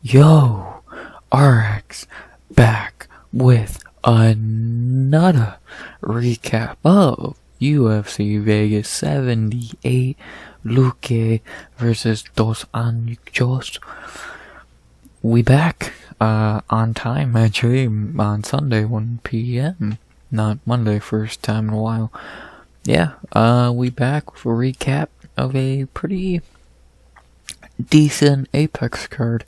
Yo, RX back with another recap of UFC Vegas 78, Luque versus Dos Anjos. We back on time, actually, on Sunday, 1 p.m. Not Monday, first time in a while. Yeah, we back with a recap of a pretty decent Apex card.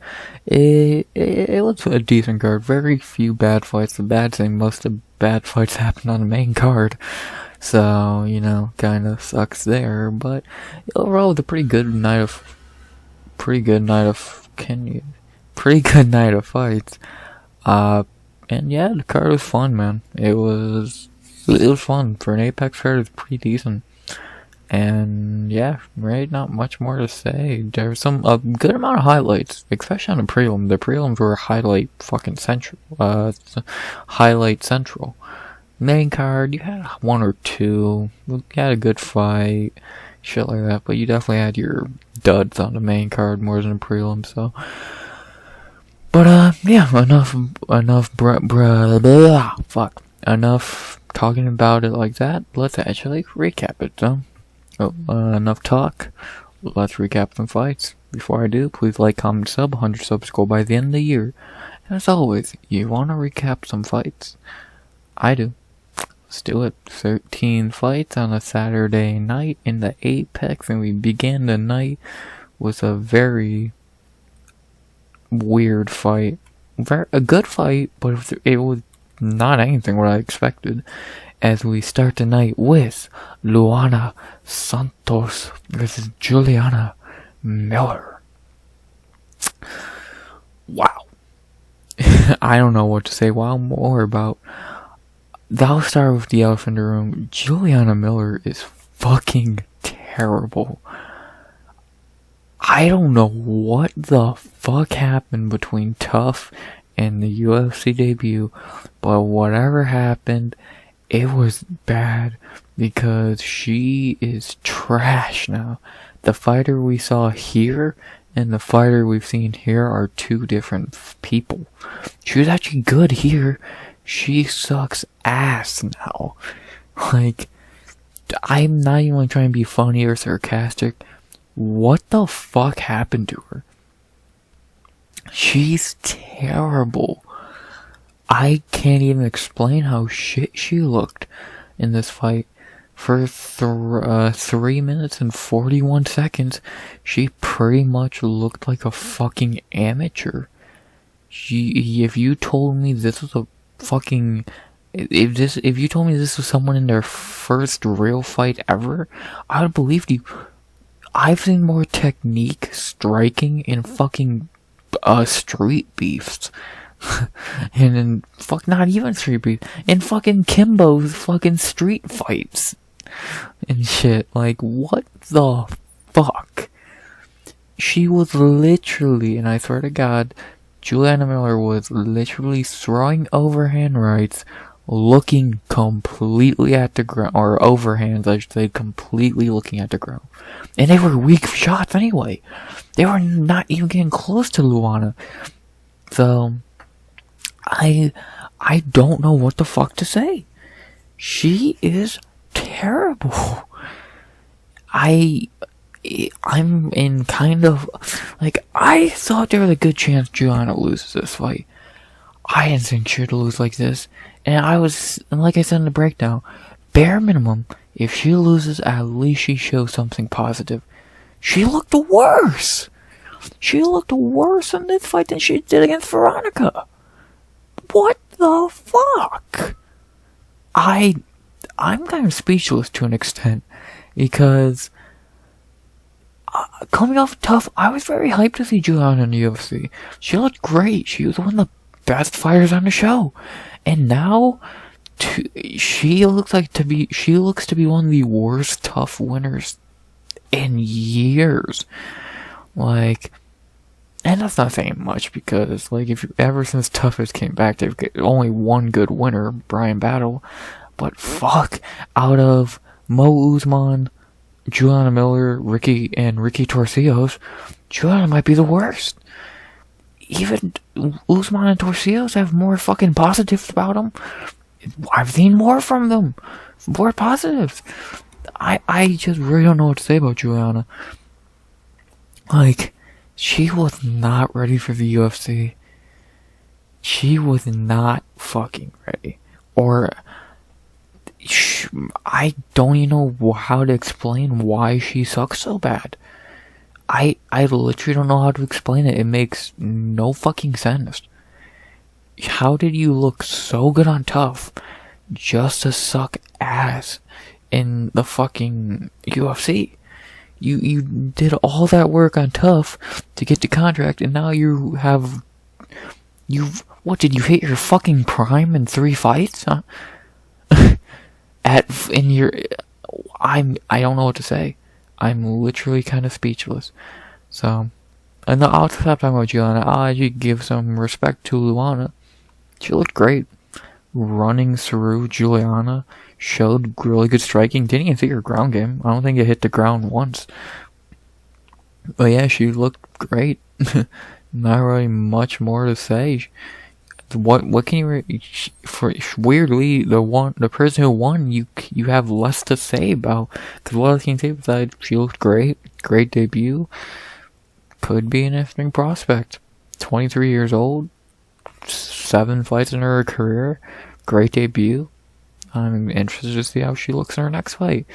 It was a decent card. Very few bad fights. The bad thing, most of the bad fights happen on the main card. So, you know, kinda sucks there. But overall, it was a pretty good night of fights. And yeah, the card was fun, man. It was fun. For an Apex card, it's pretty decent. And yeah, right, not much more to say. There's a good amount of highlights, especially on the prelim. The prelims were highlight central. Main card, you had one or two. You had a good fight, shit like that. But you definitely had your duds on the main card more than the prelim. So, but yeah, enough talking about it like that. Let's actually recap it, though. Enough talk. Let's recap some fights. Before I do, please like, comment, sub. 100 subs goal by the end of the year. As always, you want to recap some fights? I do. Let's do it. 13 fights on a Saturday night in the Apex, and we began the night with a very weird fight. A good fight, but it was not anything what I expected. As we start the night with Luana Santos versus Juliana Miller. Wow. I don't know what to say. Wow, more about. I'll start with the elephant in the room. Juliana Miller is fucking terrible. I don't know what the fuck happened between Tough and the UFC debut, but whatever happened, it was bad because she is trash now. The fighter we saw here and the fighter we've seen here are two different people. She was actually good here. She sucks ass now. Like, I'm not even trying to be funny or sarcastic. What the fuck happened to her? She's terrible. I can't even explain how shit she looked in this fight. For 3 minutes and 41 seconds, she pretty much looked like a fucking amateur. If you told me this was a fucking... If you told me this was someone in their first real fight ever, I would believe you. I've seen more technique striking in fucking street beefs. And in not even street beef, in fucking Kimbo's fucking street fights and shit. Like, what the fuck? She was literally, and I swear to God, Juliana Miller was literally throwing overhand rights, looking completely at the ground, or overhands, I should say, completely looking at the ground. And they were weak shots anyway. They were not even getting close to Luana. So, I don't know what the fuck to say. She is terrible. I'm in kind of, like, I thought there was a good chance Juliana loses this fight. I didn't think she'd lose like this. And like I said in the breakdown, bare minimum, if she loses, at least she shows something positive. She looked worse. She looked worse in this fight than she did against Veronica. What the fuck? I'm kind of speechless to an extent, because coming off Tough, I was very hyped to see Juliana in the UFC. She looked great. She was one of the best fighters on the show, and now she looks to be one of the worst Tough winners in years. Like, and that's not saying much, because, like, ever since Toughest came back, they've got only one good winner, Brian Battle. But fuck, out of Mo Usman, Juliana Miller, Ricky Torcios, Juliana might be the worst. Even Usman and Torcios have more fucking positives about them. I've seen more from them. More positives. I just really don't know what to say about Juliana. Like, she was not ready for the UFC. She was not fucking ready. Or, I don't even know how to explain why she sucks so bad. I literally don't know how to explain it. It makes no fucking sense. How did you look so good on Tough just to suck ass in the fucking UFC? You did all that work on Tough to get the contract, and now what, did you hit your fucking prime in 3 fights? Huh? I don't know what to say. I'm literally kind of speechless. So, and I'll stop talking about Juliana. I'll actually give some respect to Luana. She looked great. Running through Juliana, showed really good striking. Didn't even see her ground game. I don't think it hit the ground once. But yeah, she looked great. Not really much more to say. What can you weirdly the person who won you have less to say about, because what else can you say besides she looked great debut, could be an interesting prospect. 23 years old, 7 fights in her career, great debut. I'm interested to see how she looks in her next fight.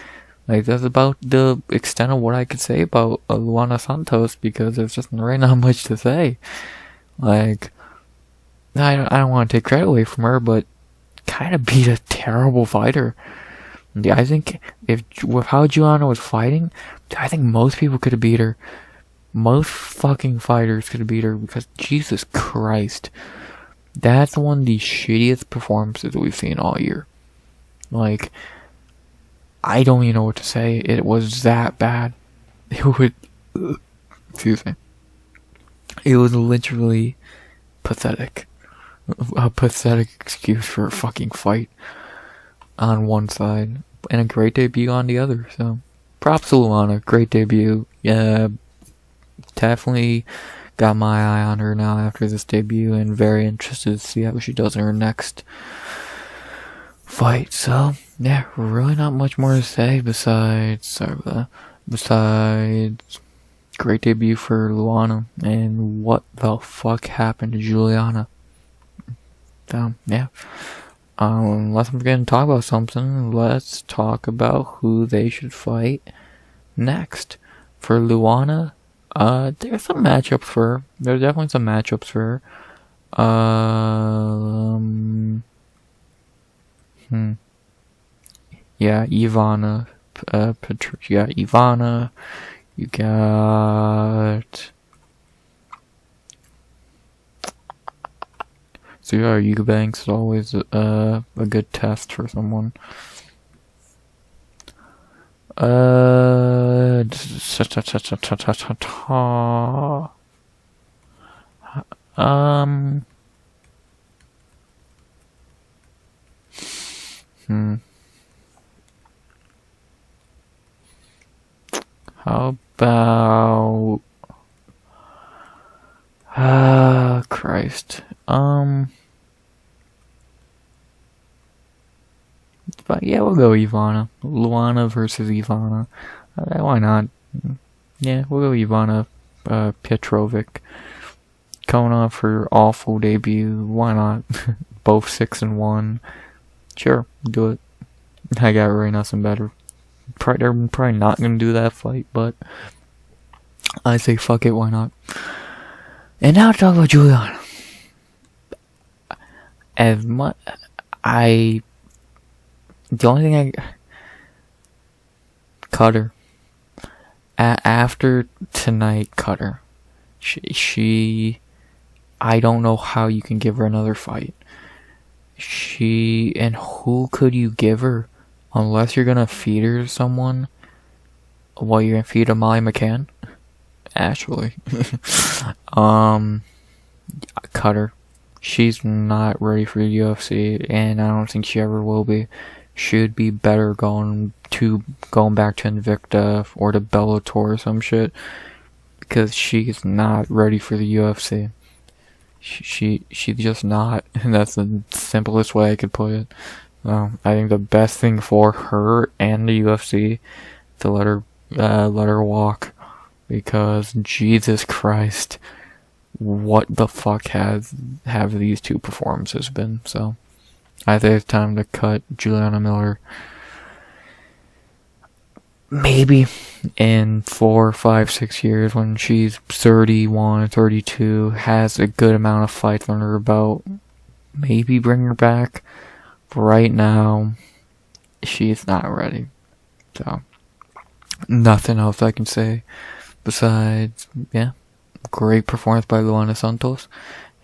Like, that's about the extent of what I could say about Luana Santos, because there's just really not much to say. Like, I don't want to take credit away from her, but kind of beat a terrible fighter. I think with how Juliana was fighting, I think most people could have beat her. Most fucking fighters could have beat her, because Jesus Christ, that's one of the shittiest performances we've seen all year. Like, I don't even know what to say. It was that bad. Excuse me. It was literally pathetic. A pathetic excuse for a fucking fight on one side, and a great debut on the other. So, props to Luana. Great debut. Yeah, definitely got my eye on her now after this debut, and very interested to see how she does in her next fight. So, yeah, really not much more to say besides great debut for Luana, and what the fuck happened to Juliana. So, yeah. Unless I'm going to talk about something, let's talk about who they should fight next. For Luana, there's some matchups for her. There's definitely some matchups for her. Yeah, Ivana. Ivana. You got... So yeah, Eubanks is always a good test for someone. How about... Christ. But yeah, we'll go Ivana. Luana versus Ivana. Why not? Yeah, we'll go Ivana. Petrovic. Coming off her awful debut. Why not? Both 6-1. Sure, do it. I got really nothing better. They're probably not gonna do that fight, but I say fuck it, why not? And now to talk about Juliana. As much the only thing I cut her after tonight. Cut her. She I don't know how you can give her another fight. And who could you give her? Unless you're gonna feed her to someone. Well, you're gonna feed her Molly McCann? Actually. Cut her. She's not ready for the UFC, and I don't think she ever will be. should be better going back to Invicta or to Bellator or some shit, because she's not ready for the UFC. She's just not, and that's the simplest way I could put it. I think the best thing for her and the UFC to let her walk, because Jesus Christ, what the fuck have these two performances been? So I think it's time to cut Juliana Miller. Maybe in 4, 5, 6 years when she's 31 or 32, has a good amount of fights under her belt, maybe bring her back. But right now, she's not ready. So, nothing else I can say besides, yeah, great performance by Luana Santos.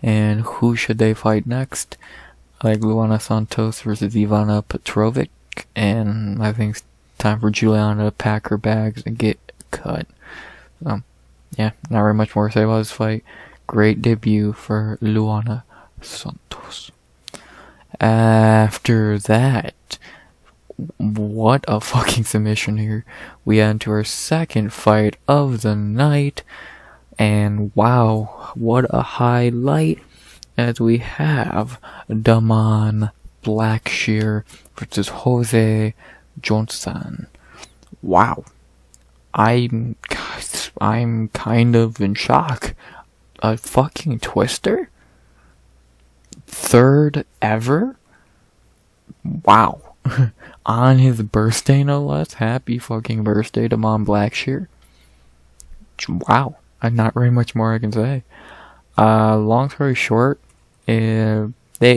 And who should they fight next? I like Luana Santos versus Ivana Petrovic, and I think time for Juliana to pack her bags and get cut. Yeah, not very much more to say about this fight. Great debut for Luana Santos. After that, what a fucking submission here. We enter our second fight of the night, and wow, what a highlight, as we have Damon Blackshear versus Jose Johnson. Wow. I'm kind of in shock. A fucking twister? Third ever? Wow. On his birthday, no less. Happy fucking birthday, Damon Blackshear. Wow. Not very much more I can say. Long story short, They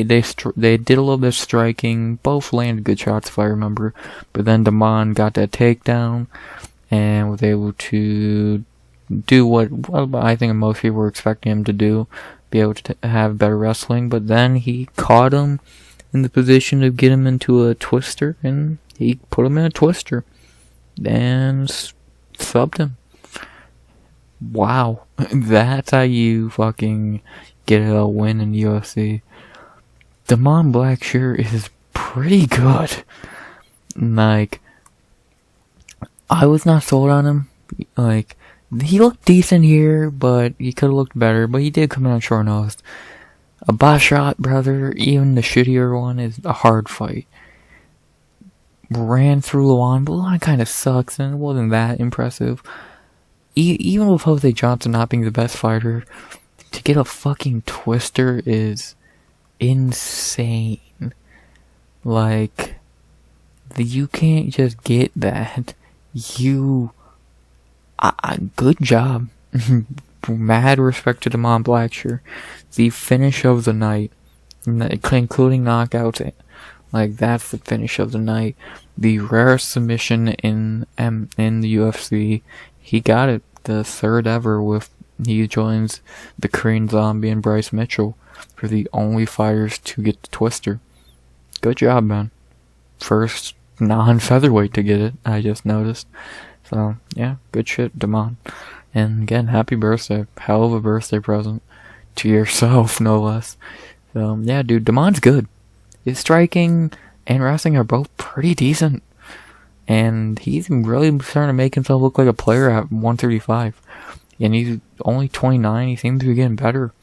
did a little bit of striking. Both landed good shots, if I remember. But then Damon got that takedown and was able to do what I think most people were expecting him to do, be able to have better wrestling. But then he caught him in the position to get him into a twister, and he put him in a twister and subbed him. Wow, that's how you fucking get a win in the UFC. Damon Blackshear is pretty good. Like, I was not sold on him. Like, he looked decent here, but he could have looked better. But he did come out short-nosed. A boss shot, brother, even the shittier one, is a hard fight. Ran through Luana, but Luana kind of sucks, and it wasn't that impressive. Even with Jose Johnson not being the best fighter, to get a fucking twister is insane. Like, you can't just get that. Good job. Mad respect to Damon Blackshear. The finish of the night, including knockouts, like, that's the finish of the night. The rarest submission in the UFC. He got it. The third ever. He joins the Korean Zombie and Bryce Mitchell for the only fighters to get the twister. Good job, man. First non-featherweight to get it, I just noticed. So, yeah, good shit, Damon. And again, happy birthday. Hell of a birthday present. To yourself, no less. So, yeah, dude, Damon's good. His striking and wrestling are both pretty decent. And he's really starting to make himself look like a player at 135. And he's only 29. He seems to be getting better.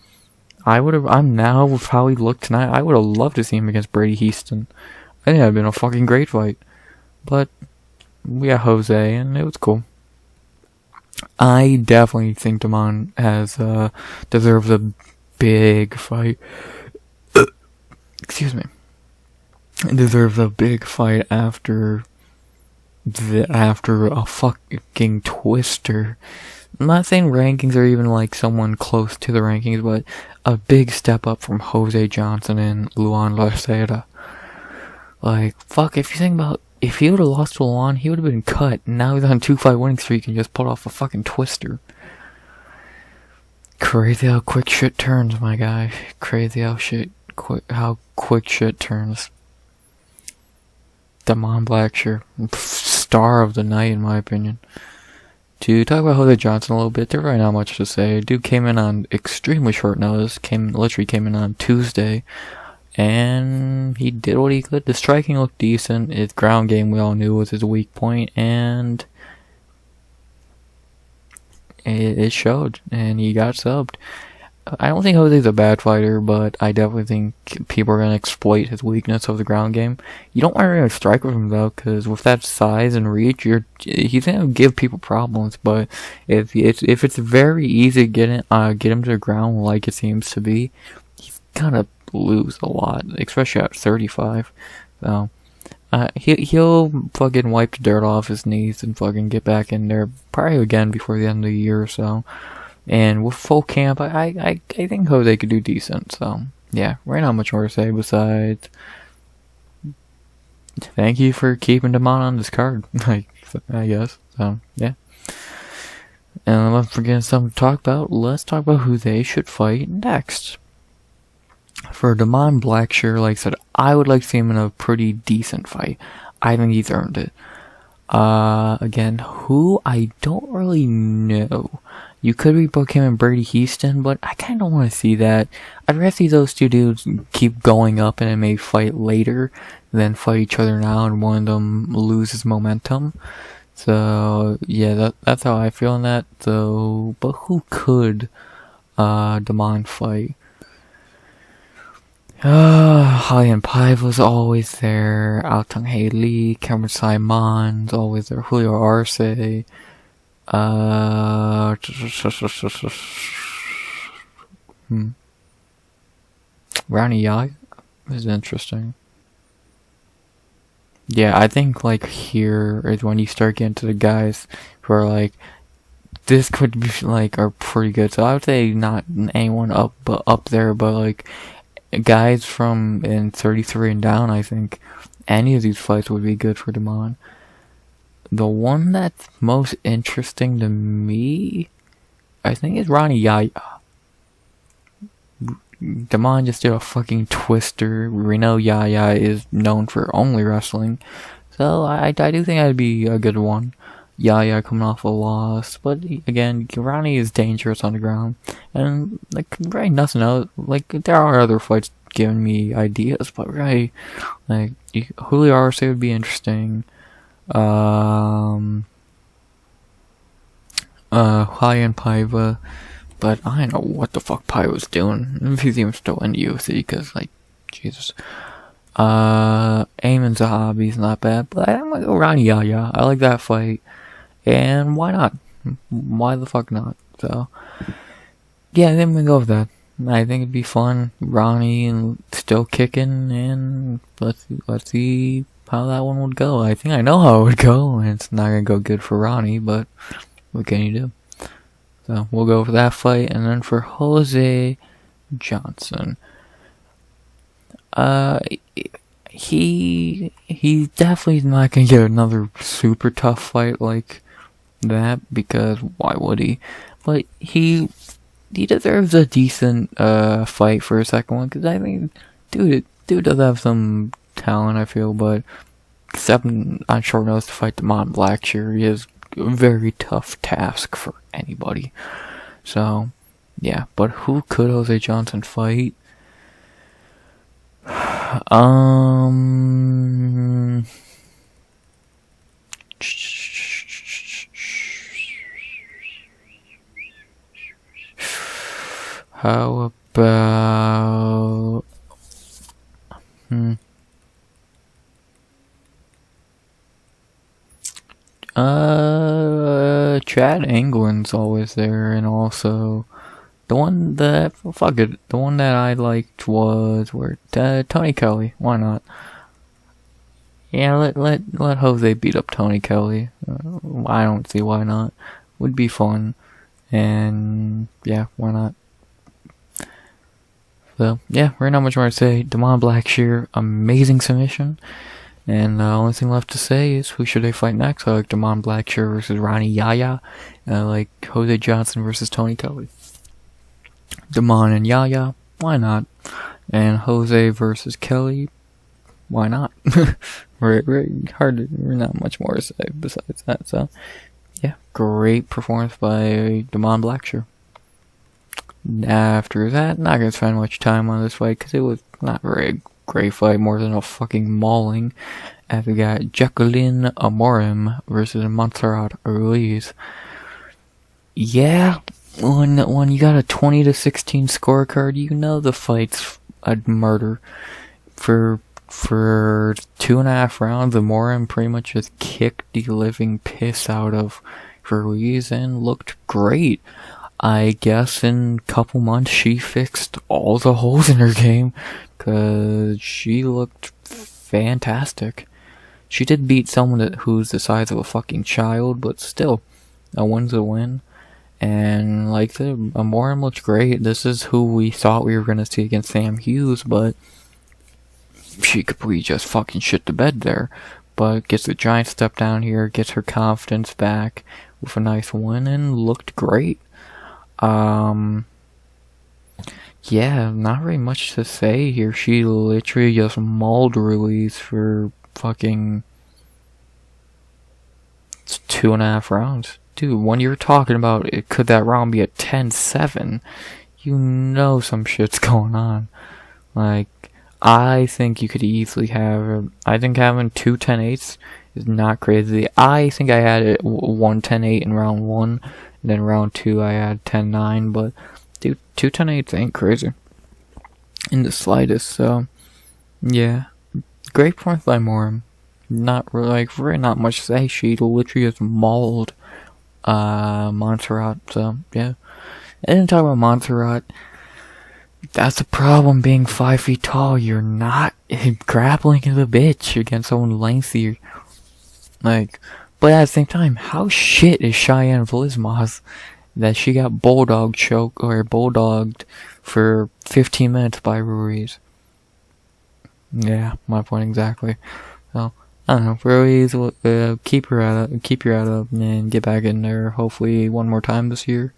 I'm now, with how he looked tonight, I would have loved to see him against Brady Houston. I think that would have been a fucking great fight. But we got Jose, and it was cool. I definitely think Damon has deserves a big fight. Excuse me. Deserves a big fight after a fucking twister. I'm not saying rankings are even like someone close to the rankings, but a big step up from Jose Johnson and Luan Larcera. Like, fuck, if you think about, if he would have lost to Luan, he would have been cut. Now he's on a 2-fight winning streak and just pulled off a fucking twister. Crazy how quick shit turns, my guy. Crazy how quick shit turns. Damon Blackshear, star of the night in my opinion. To talk about Jose Johnson a little bit, there's really not much to say. Dude came in on extremely short notice. Literally came in on Tuesday, and he did what he could. The striking looked decent. His ground game we all knew was his weak point, and it showed, and he got subbed. I don't think Jose's a bad fighter, but I definitely think people are going to exploit his weakness of the ground game. You don't want to really strike with him, though, because with that size and reach, he's going to give people problems. But if it's very easy to get him to the ground like it seems to be, he's going to lose a lot, especially at 35. So he'll fucking wipe the dirt off his knees and fucking get back in there probably again before the end of the year or so. And with full camp, I think Jose could do decent. So yeah, right, not much more to say besides thank you for keeping Damon on this card. I guess. So yeah. And let's forget something to talk about. Let's talk about who they should fight next. For Damon Blackshear, like I said, I would like to see him in a pretty decent fight. I think he's earned it. Again, who I don't really know. You could rebook him and Brady Houston, but I kind of don't want to see that. I'd rather see those two dudes keep going up and then maybe fight later than fight each other now and one of them loses momentum. So yeah, that's how I feel on that. So, but who could Damon fight? Julian Paiva's always there. Altang Haley, Cameron Simon's always there. Julio Arce. Ronnie Yai is interesting. Yeah, I think like here is when you start getting to the guys who are like, this could be like are pretty good. So I would say not anyone up there, but like guys from in 33 and down. I think any of these fights would be good for Damon. The one that's most interesting to me, I think, is Ronnie Yaya. Damon just did a fucking twister. We know Yaya is known for only wrestling, so I do think that'd be a good one. Yaya coming off a loss, but again, Ronnie is dangerous on the ground, and like right, nothing else. Like there are other fights giving me ideas, but right, like Julio Arce would be interesting. Julian Paiva, but I don't know what the fuck Paiva's doing. If he's even still in the UFC, because like, Jesus. Ayman Zahabi's not bad, but I'm gonna go Ronnie Yaya. I like that fight, and why not? Why the fuck not? So, yeah, then we go with that. I think it'd be fun. Ronnie and still kicking, and let's see how that one would go. I think I know how it would go, and it's not gonna go good for Ronnie, but what can you do? So we'll go for that fight, and then for Jose Johnson, he definitely is not gonna get another super tough fight like that, because why would he? But he deserves a decent fight for a second one, because I mean, dude does have some talent, I feel, but except on short notice to fight Damon Blackshear, he is a very tough task for anybody. So yeah, but who could Jose Johnson fight? How about Chad England's always there, and also the one that I liked was Tony Kelly. Why not? Yeah, let Jose beat up Tony Kelly. I don't see why not. Would be fun, and yeah, why not? So yeah, right, not much more to say. Damon Blackshear, amazing submission. And the only thing left to say is who should they fight next? I like Damon Blackshear versus Ronnie Yaya. And I like Jose Johnson versus Tony Kelly. Damon and Yaya, why not? And Jose versus Kelly, why not? We're not much more to say besides that. So yeah, great performance by Damon Blackshear. After that, not gonna spend much time on this fight because it was not very great fight, more than a fucking mauling. And we got Jaqueline Amorim versus Montserrat Ruiz. Yeah, when you got a 20-16 scorecard, you know the fight's a murder. For 2.5 rounds, Amorim pretty much just kicked the living piss out of Ruiz and looked great. I guess in a couple months she fixed all the holes in her game, cause she looked fantastic. She did beat someone who's the size of a fucking child, but still, a win's a win. And like Amorim looked great. This is who we thought we were gonna see against Sam Hughes, but she completely just fucking shit the bed there. But gets a giant step down here, gets her confidence back with a nice win, and looked great. Yeah, not very much to say here. She literally just mauled Ruiz for fucking 2.5 rounds. Dude, when you're talking about it, could that round be a 10-7, you know some shit's going on. Like, I think you could easily have, I think having 2 10-8s is not crazy. I think I had it 1 10-8 in round 1, and then round 2 I had 10-9, but dude, 2 10-8s ain't crazy in the slightest. So yeah, great point by Amorim. Not really not much to say. She literally just mauled Montserrat. So yeah, and then talk about Montserrat. That's the problem being 5 feet tall. You're not grappling as a bitch against someone lengthy. Like, but at the same time, how shit is Cheyenne Vlismaz that she got bulldogged for 15 minutes by Ruiz? Yeah, my point exactly. So I don't know. Ruiz, keep your head up, and get back in there. Hopefully, one more time this year.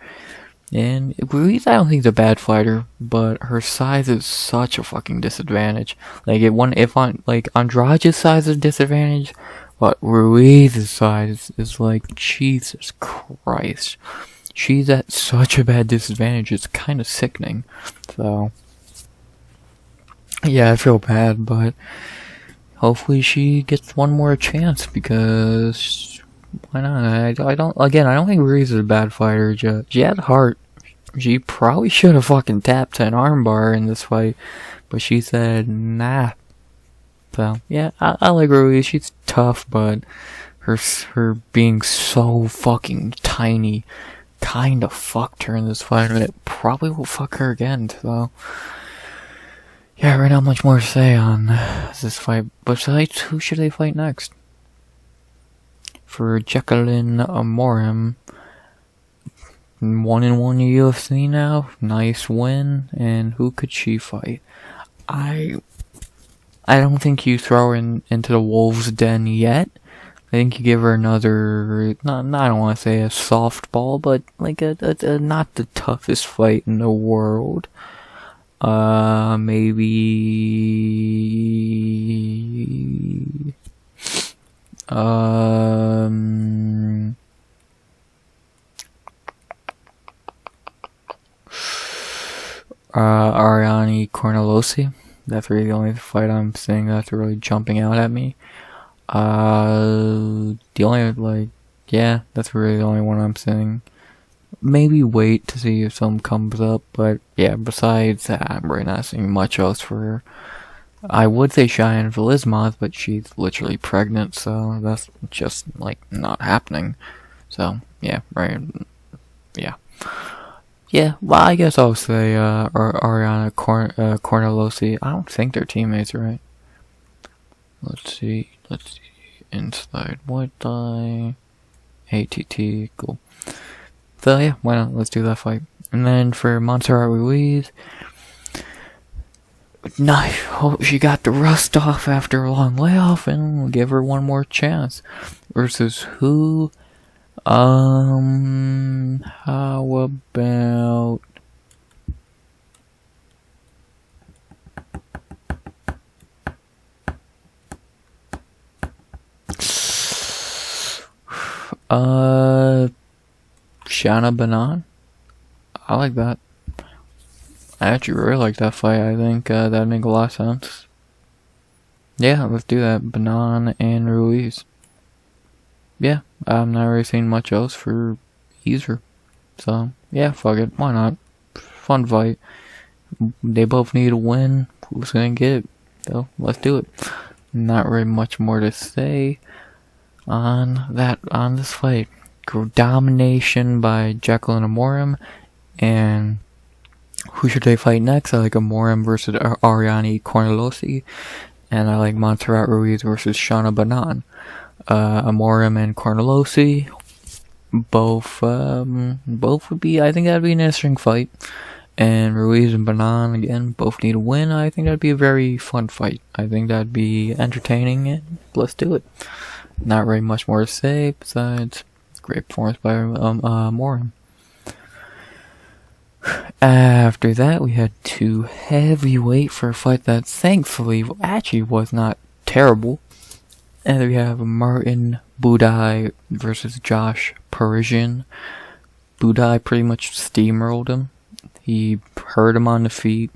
And Ruiz, I don't think is a bad fighter, but her size is such a fucking disadvantage. Like Andrade's size is a disadvantage, but Ruiz's size is like, Jesus Christ. She's at such a bad disadvantage, it's kind of sickening. So yeah, I feel bad, but hopefully she gets one more chance, because why not? I don't think Ruiz is a bad fighter. She had heart. She probably should have fucking tapped an armbar in this fight, but she said nah. So yeah, I like Ruiz. She's tough, but her being so fucking tiny kind of fucked her in this fight, and it probably will fuck her again. So yeah, right, not much more to say on this fight. Besides, who should they fight next? For Jaqueline Amorim, 1-1 UFC now, nice win, and who could she fight? I don't think you throw her into the wolves' den yet. I think you give her another, I don't want to say a softball, but like a not the toughest fight in the world. Maybe Ariane Cornelosi. That's really the only fight I'm seeing that's really jumping out at me. The only, that's really the only one I'm seeing. Maybe wait to see if something comes up, but yeah, besides that, I'm really not seeing much else for her. I would say Cheyenne Vlismaz, but she's literally pregnant, so that's just, not happening. So, yeah, right, yeah. Yeah, well, I guess I'll say, Ariana Cornelosi. I don't think they're teammates, right? Let's see, inside Muay Thai, ATT, cool. So yeah, why not, let's do that fight. And then for Montserrat Ruiz, hope she got the rust off after a long layoff, and we'll give her one more chance. Versus who? How about Shana Banan? I like that. I actually really like that fight. I think that'd make a lot of sense. Yeah, let's do that. Banan and Ruiz. Yeah, I'm not really seeing much else for either. So, yeah, fuck it. Why not? Fun fight. They both need a win. Who's gonna get it? So, let's do it. Not really much more to say on this fight. Domination by Jaqueline Amorim. And who should they fight next? I like Amorim versus Ariane Cornelosi. And I like Montserrat Ruiz versus Shauna Banan. Amorim and Cornelosi, both would be, I think that'd be an interesting fight. And Ruiz and Banan, again, both need a win. I think that'd be a very fun fight. I think that'd be entertaining, and let's do it. Not really much more to say, besides great performance by Amorim. After that, we had 2 heavyweight for a fight that thankfully actually was not terrible. And then we have Martin Buday versus Josh Parisian. Buday pretty much steamrolled him. He hurt him on the feet.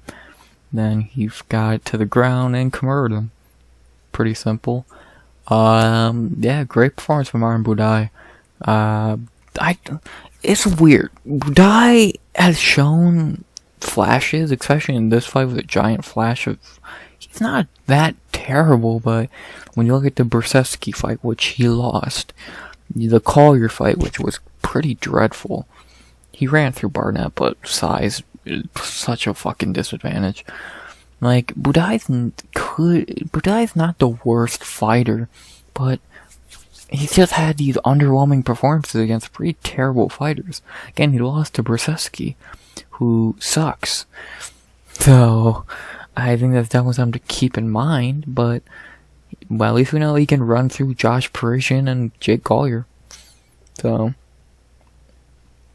Then he got to the ground and converted him. Pretty simple. Yeah, great performance from Martin Buday. It's weird. Buday has shown flashes, especially in this fight with a giant flash of... He's not that terrible, but when you look at the Brzezinski fight, which he lost, the Collier fight, which was pretty dreadful, he ran through Barnett, but size is such a fucking disadvantage. Like, Buday's not the worst fighter, but he's just had these underwhelming performances against pretty terrible fighters. Again, he lost to Brzezinski, who sucks. So, I think that's definitely something to keep in mind, but, well, at least we know he can run through Josh Parisian and Jake Collier. So,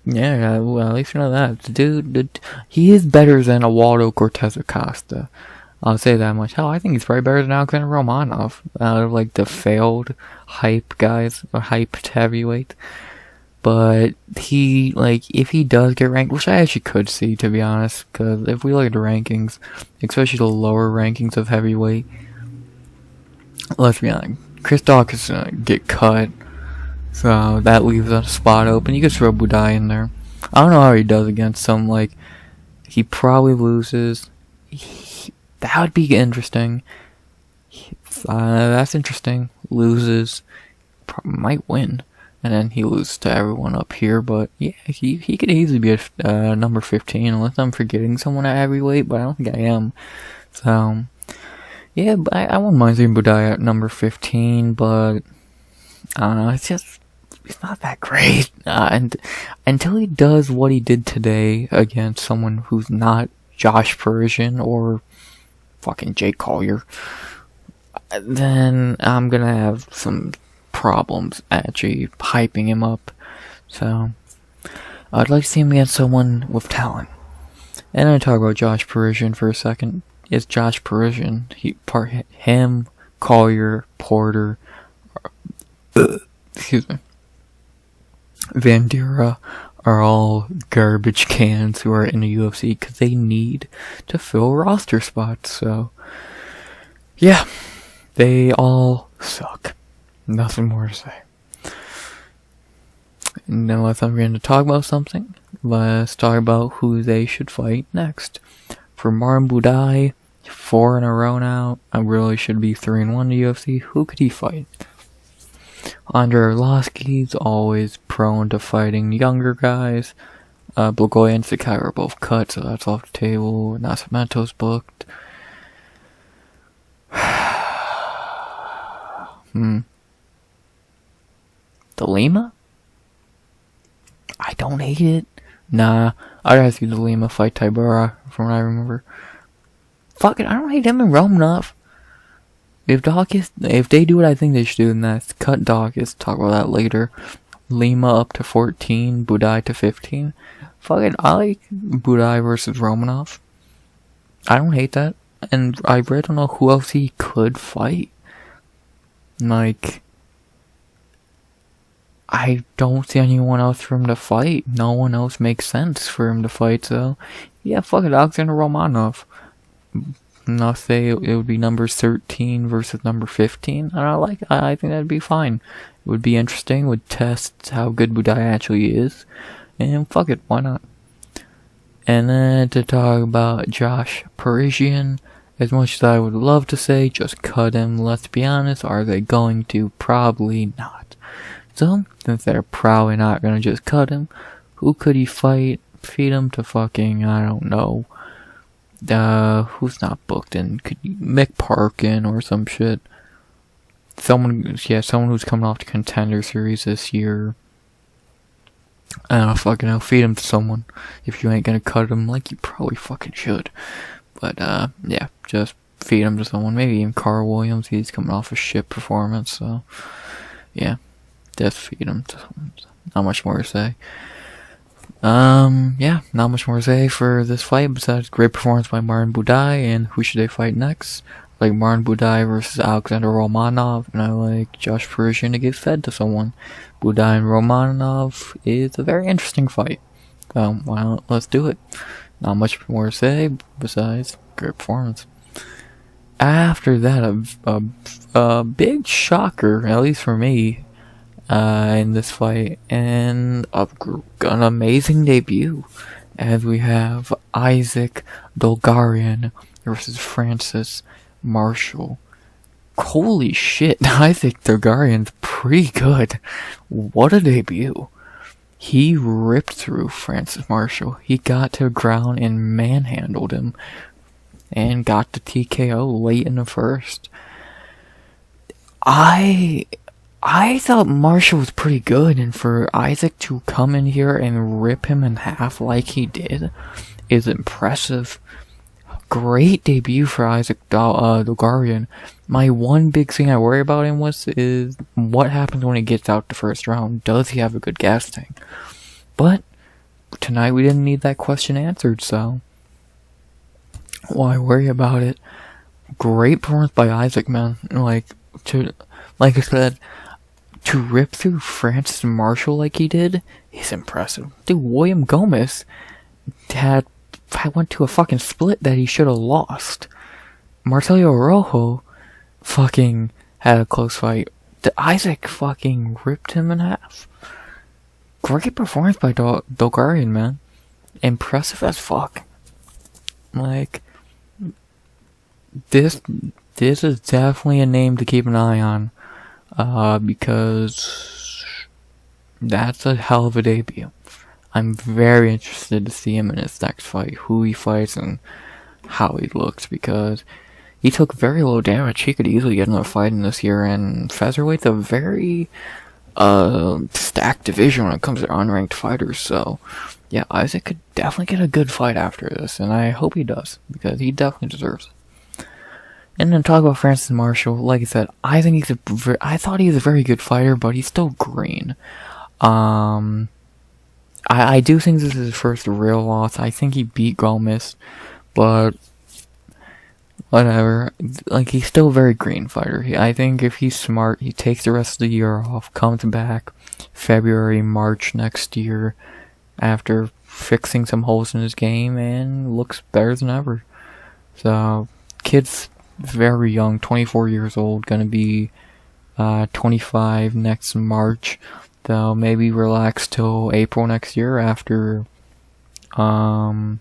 yeah, well, at least we know that. Dude, he is better than Eduardo Cortez Acosta. I'll say that much. Hell, I think he's probably better than Alexander Romanov, out of, like, the failed hype guys, or hyped heavyweight. But he, like, if he does get ranked, which I actually could see, to be honest, because if we look at the rankings, especially the lower rankings of heavyweight, let's be honest, Chris Daukaus is gonna get cut, so that leaves a spot open. You could throw Buday in there. I don't know how he does against some, like, he probably loses. That would be interesting. That's interesting. Loses, might win. And then he loses to everyone up here, but yeah, he could easily be a number 15, unless I'm forgetting someone at heavyweight, but I don't think I am. So, yeah, but I wouldn't mind seeing Buday at number 15, but I don't know, it's not that great. And until he does what he did today against someone who's not Josh Parisian or fucking Jake Collier, then I'm gonna have some problems actually hyping him up. So I'd like to see him against someone with talent. And I talk about Josh Parisian for a second. It's Josh Parisian. Him, Collier, Porter, excuse me, Vandera are all garbage cans who are in the UFC because they need to fill roster spots. So yeah, they all suck. Nothing more to say. And then unless I'm going to talk about something, let's talk about who they should fight next. For Martin Buday, 4 in a row now. I really should be 3-1 in the UFC. Who could he fight? Andre Arlovski's always prone to fighting younger guys. Blagoy and Sakai are both cut, so that's off the table. Nascimento's booked. The Lima? I don't hate it. Nah, I'd have to see the Lima fight Tybura, from what I remember. Fuck it, I don't hate him and Romanov. If they do what I think they should do, then that's cut Daukaus. Talk about that later. Lima up to 14, Buday to 15. Fuck it, I like Buday versus Romanov. I don't hate that. And I really don't know who else he could fight. Like, I don't see anyone else for him to fight. No one else makes sense for him to fight, so yeah, fuck it, Alexander Romanov. And I'll say it would be number 13 versus number 15. And I think that'd be fine. It would be interesting. Would test how good Buday actually is. And fuck it, why not? And then to talk about Josh Parisian, as much as I would love to say, just cut him, let's be honest, are they going to? Probably not. So, since they're probably not gonna just cut him, who could he fight? Feed him to fucking, I don't know. Who's not booked in? Could you, Mick Parkin or some shit. Someone who's coming off the Contender Series this year. I don't fucking know, feed him to someone. If you ain't gonna cut him, like you probably fucking should. But, yeah, just feed him to someone. Maybe even Carl Williams, he's coming off a shit performance, so, yeah. Just feed him to someone. Not much more to say. Yeah, not much more to say for this fight besides great performance by Martin Buday. And who should they fight next? Like Martin Buday versus Alexander Romanov, and I like Josh Parisian to get fed to someone. Buday and Romanov is a very interesting fight. So why not? Let's do it. Not much more to say besides great performance. After that, a big shocker, at least for me, in this fight, and an amazing debut, as we have Isaac Dulgarian versus Francis Marshall. Holy shit, Isaac Dulgarian's pretty good. What a debut. He ripped through Francis Marshall. He got to the ground and manhandled him, and got the TKO late in the first. I thought Marshall was pretty good, and for Isaac to come in here and rip him in half like he did is impressive. Great debut for Isaac Dulgarian. My one big thing I worry about him is what happens when he gets out the first round. Does he have a good gas tank? But tonight we didn't need that question answered, so why worry about it? Great performance by Isaac, man. Like I said, to rip through Francis Marshall like he did is impressive. Dude, William Gomez went to a fucking split that he should have lost. Marcelo Rojo fucking had a close fight. Isaac fucking ripped him in half. Great performance by Dulgarian, man. Impressive as fuck. Like, this is definitely a name to keep an eye on. Because that's a hell of a debut. I'm very interested to see him in his next fight, who he fights and how he looks, because he took very low damage. He could easily get another fight in this year, and featherweight's a very stacked division when it comes to unranked fighters, so yeah, Isaac could definitely get a good fight after this, and I hope he does, because he definitely deserves it. And then talk about Francis Marshall. Like I said, I thought he was a very good fighter, but he's still green. I do think this is his first real loss. I think he beat Gomez, but whatever. Like, he's still a very green fighter. I think if he's smart, he takes the rest of the year off, comes back February, March next year after fixing some holes in his game, and looks better than ever. So, kid's very young, 24 years old, gonna be 25 next March. They'll maybe relax till April next year after his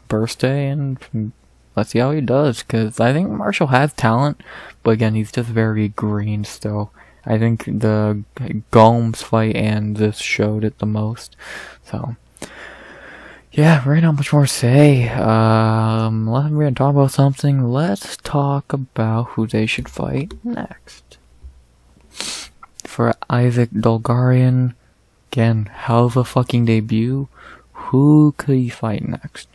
birthday, and let's see how he does, because I think Marshall has talent, but again, he's just very green still. I think the Gomes fight and this showed it the most. So yeah, really not much more to say. We're gonna talk about something. Let's talk about who they should fight next. For Isaac Dulgarian, again, hell of a fucking debut. Who could he fight next?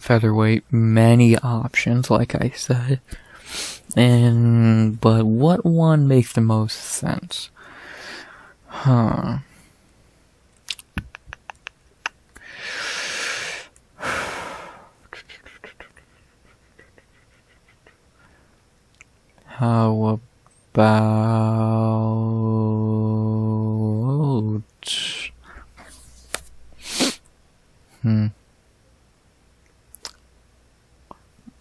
Featherweight, many options, like I said. But what one makes the most sense? How about...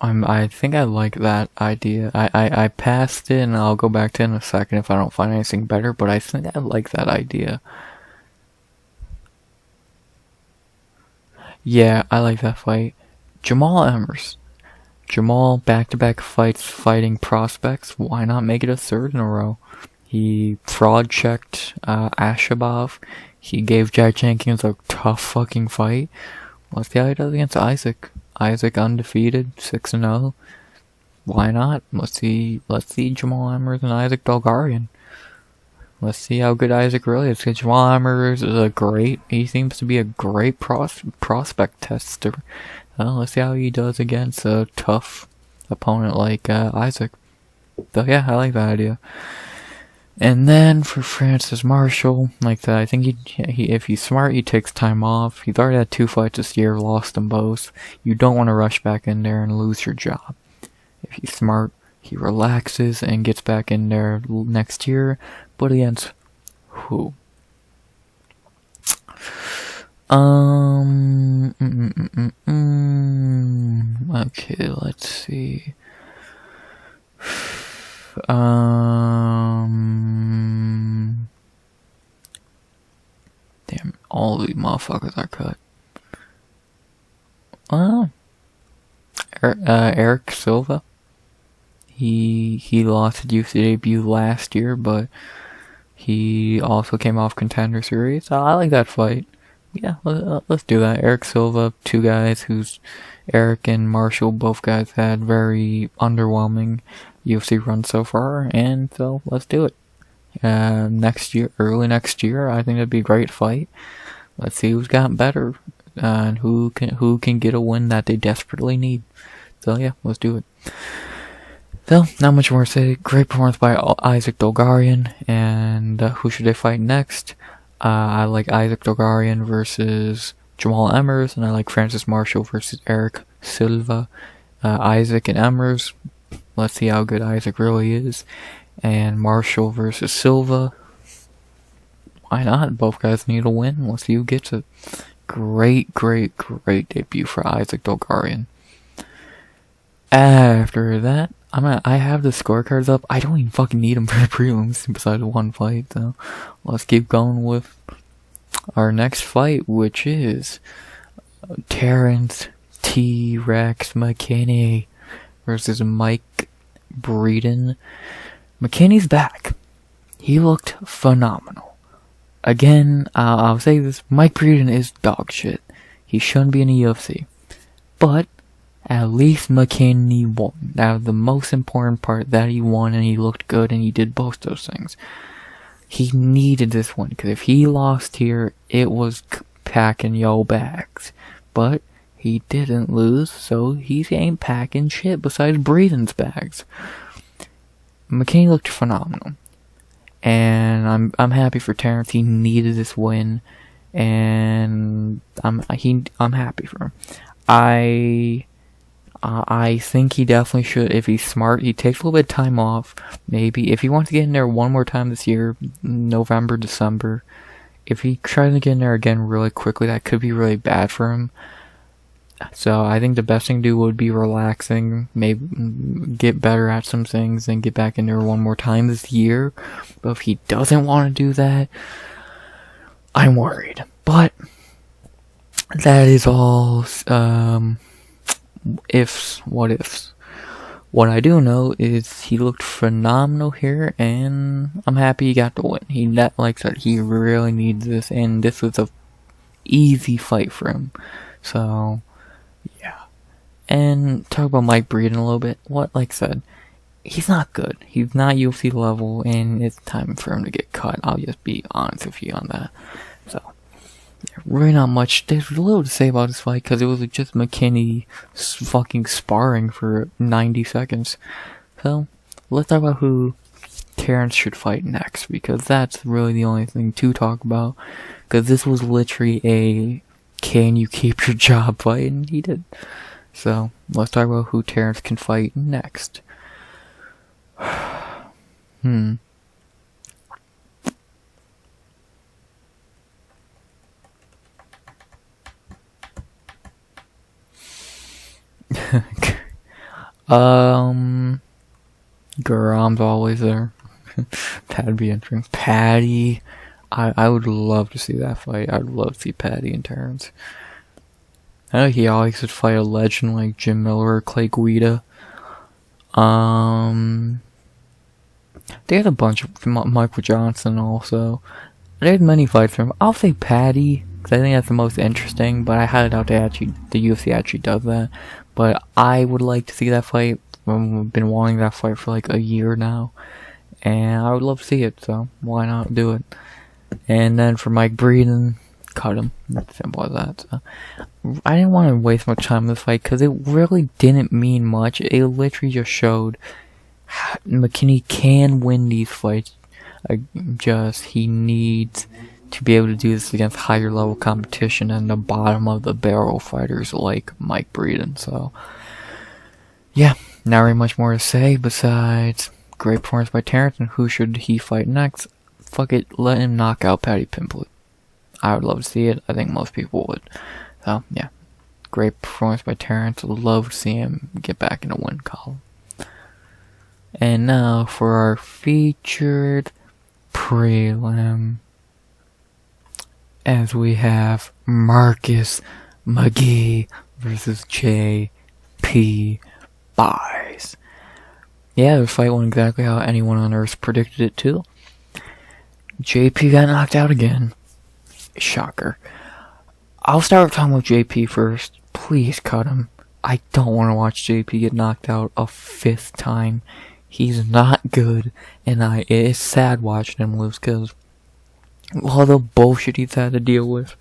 I think I like that idea. I passed it, and I'll go back to it in a second if I don't find anything better, but I think I like that idea. Yeah, I like that fight. Jamal Emmers. Jamal, back-to-back fights fighting prospects. Why not make it a third in a row? He fraud-checked Ashabov. He gave Jack Jenkins a tough fucking fight. Let's see how he does against Isaac. Isaac undefeated, 6-0. Why not? Let's see Jamal Emmers and Isaac Dulgarian. Let's see how good Isaac really is. Because Jamal Emmers is he seems to be a great prospect tester. Let's see how he does against a tough opponent like Isaac. So yeah, I like that idea. And then for Francis Marshall, like that, I think he if he's smart, he takes time off. He's already had 2 fights this year, lost them both. You don't want to rush back in there and lose your job. If he's smart, he relaxes and gets back in there next year. But against who? Okay, let's see. Damn, all these motherfuckers are cut. Eric Silva. He lost his UFC debut last year, but he also came off Contender Series. So I like that fight. Yeah, let's do that. Eric Silva, 2 guys who's Eric and Marshall, both guys had very underwhelming UFC runs so far, and so let's do it. Early next year, I think that'd be a great fight. Let's see who's gotten better and who can get a win that they desperately need. So yeah, let's do it. So, not much more to say. Great performance by Isaac Dulgarian, and who should they fight next? I like Isaac Dulgarian versus Jamal Emmers, and I like Francis Marshall versus Eric Silva. Isaac and Emmers, let's see how good Isaac really is. And Marshall versus Silva, why not? Both guys need a win. Let's see who gets it. Great debut for Isaac Dulgarian. After that, I have the scorecards up. I don't even fucking need them for the prelims besides 1 fight, so let's keep going with our next fight, which is Terrance T-Rex McKinney versus Mike Breeden. McKinney's back. He looked phenomenal. Again, I'll say this, Mike Breeden is dog shit. He shouldn't be in the UFC. But at least McKinney won. That was the most important part, that he won and he looked good and he did both those things. He needed this one, because if he lost here, it was packing yo bags. But he didn't lose, so he ain't packing shit besides Breeden's bags. McKinney looked phenomenal. And I'm happy for Terrance. He needed this win. And I'm happy for him. I think he definitely should, if he's smart, he takes a little bit of time off. Maybe, if he wants to get in there one more time this year, November, December, if he tries to get in there again really quickly, that could be really bad for him. So I think the best thing to do would be relaxing, maybe get better at some things, and get back in there one more time this year. But if he doesn't want to do that, I'm worried. But that is all ifs, what ifs. What I do know is he looked phenomenal here, and I'm happy he got the win. Like I said, he really needs this, and this was a easy fight for him. So, yeah. And talk about Mike Breeden a little bit. Like I said, he's not good. He's not UFC level, and it's time for him to get cut. I'll just be honest with you on that. So, really not much. There's little to say about this fight, because it was just McKinney fucking sparring for 90 seconds. So, let's talk about who Terrance should fight next, because that's really the only thing to talk about. Because this was literally a can you keep your job fight, and he did. So, let's talk about who Terrance can fight next. Guram's always there. That'd be interesting. Patty, I would love to see that fight. I'd love to see Patty and Terrance. I know he always could fight a legend like Jim Miller or Clay Guida. They had a bunch of Michael Johnson also. They had many fights from him. I'll say Patty, because I think that's the most interesting, but I highly doubt the UFC actually does that. But I would like to see that fight. I've been wanting that fight for like a year now. And I would love to see it, so why not do it? And then for Mike Breeden, cut him. Simple as that. So, I didn't want to waste much time in this fight, because it really didn't mean much. It literally just showed McKinney can win these fights. He needs to be able to do this against higher level competition and the bottom of the barrel fighters like Mike Breeden. So, yeah, not really much more to say besides great performance by Terrance. And who should he fight next? Fuck it, let him knock out Paddy Pimblett. I would love to see it. I think most people would. So, yeah, great performance by Terrance. Love to see him get back in the win column. And now for our featured prelim, as we have Marcus McGhee versus J.P. Buys. Yeah, the fight went exactly how anyone on Earth predicted it to. JP got knocked out again. Shocker. I'll start talking about JP first. Please cut him. I don't want to watch JP get knocked out a 5th time. He's not good, and it is sad watching him lose, because all the bullshit he's had to deal with,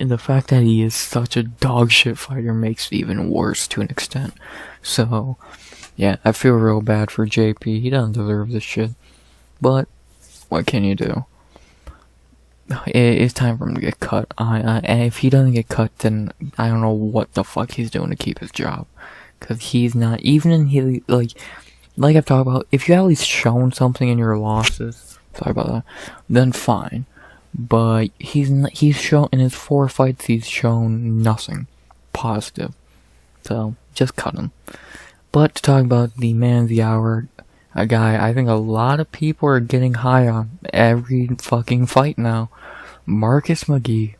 and the fact that he is such a dog shit fighter makes it even worse to an extent. So, yeah, I feel real bad for JP. He doesn't deserve this shit. But, what can you do? It's time for him to get cut. And if he doesn't get cut, then I don't know what the fuck he's doing to keep his job. Because he's not, even in his, like I've talked about, if you at least shown something in your losses, sorry about that, then fine. But he's shown, in his 4 fights, he's shown nothing positive. So, just cut him. But to talk about the man of the hour, a guy I think a lot of people are getting high on every fucking fight now, Marcus McGhee.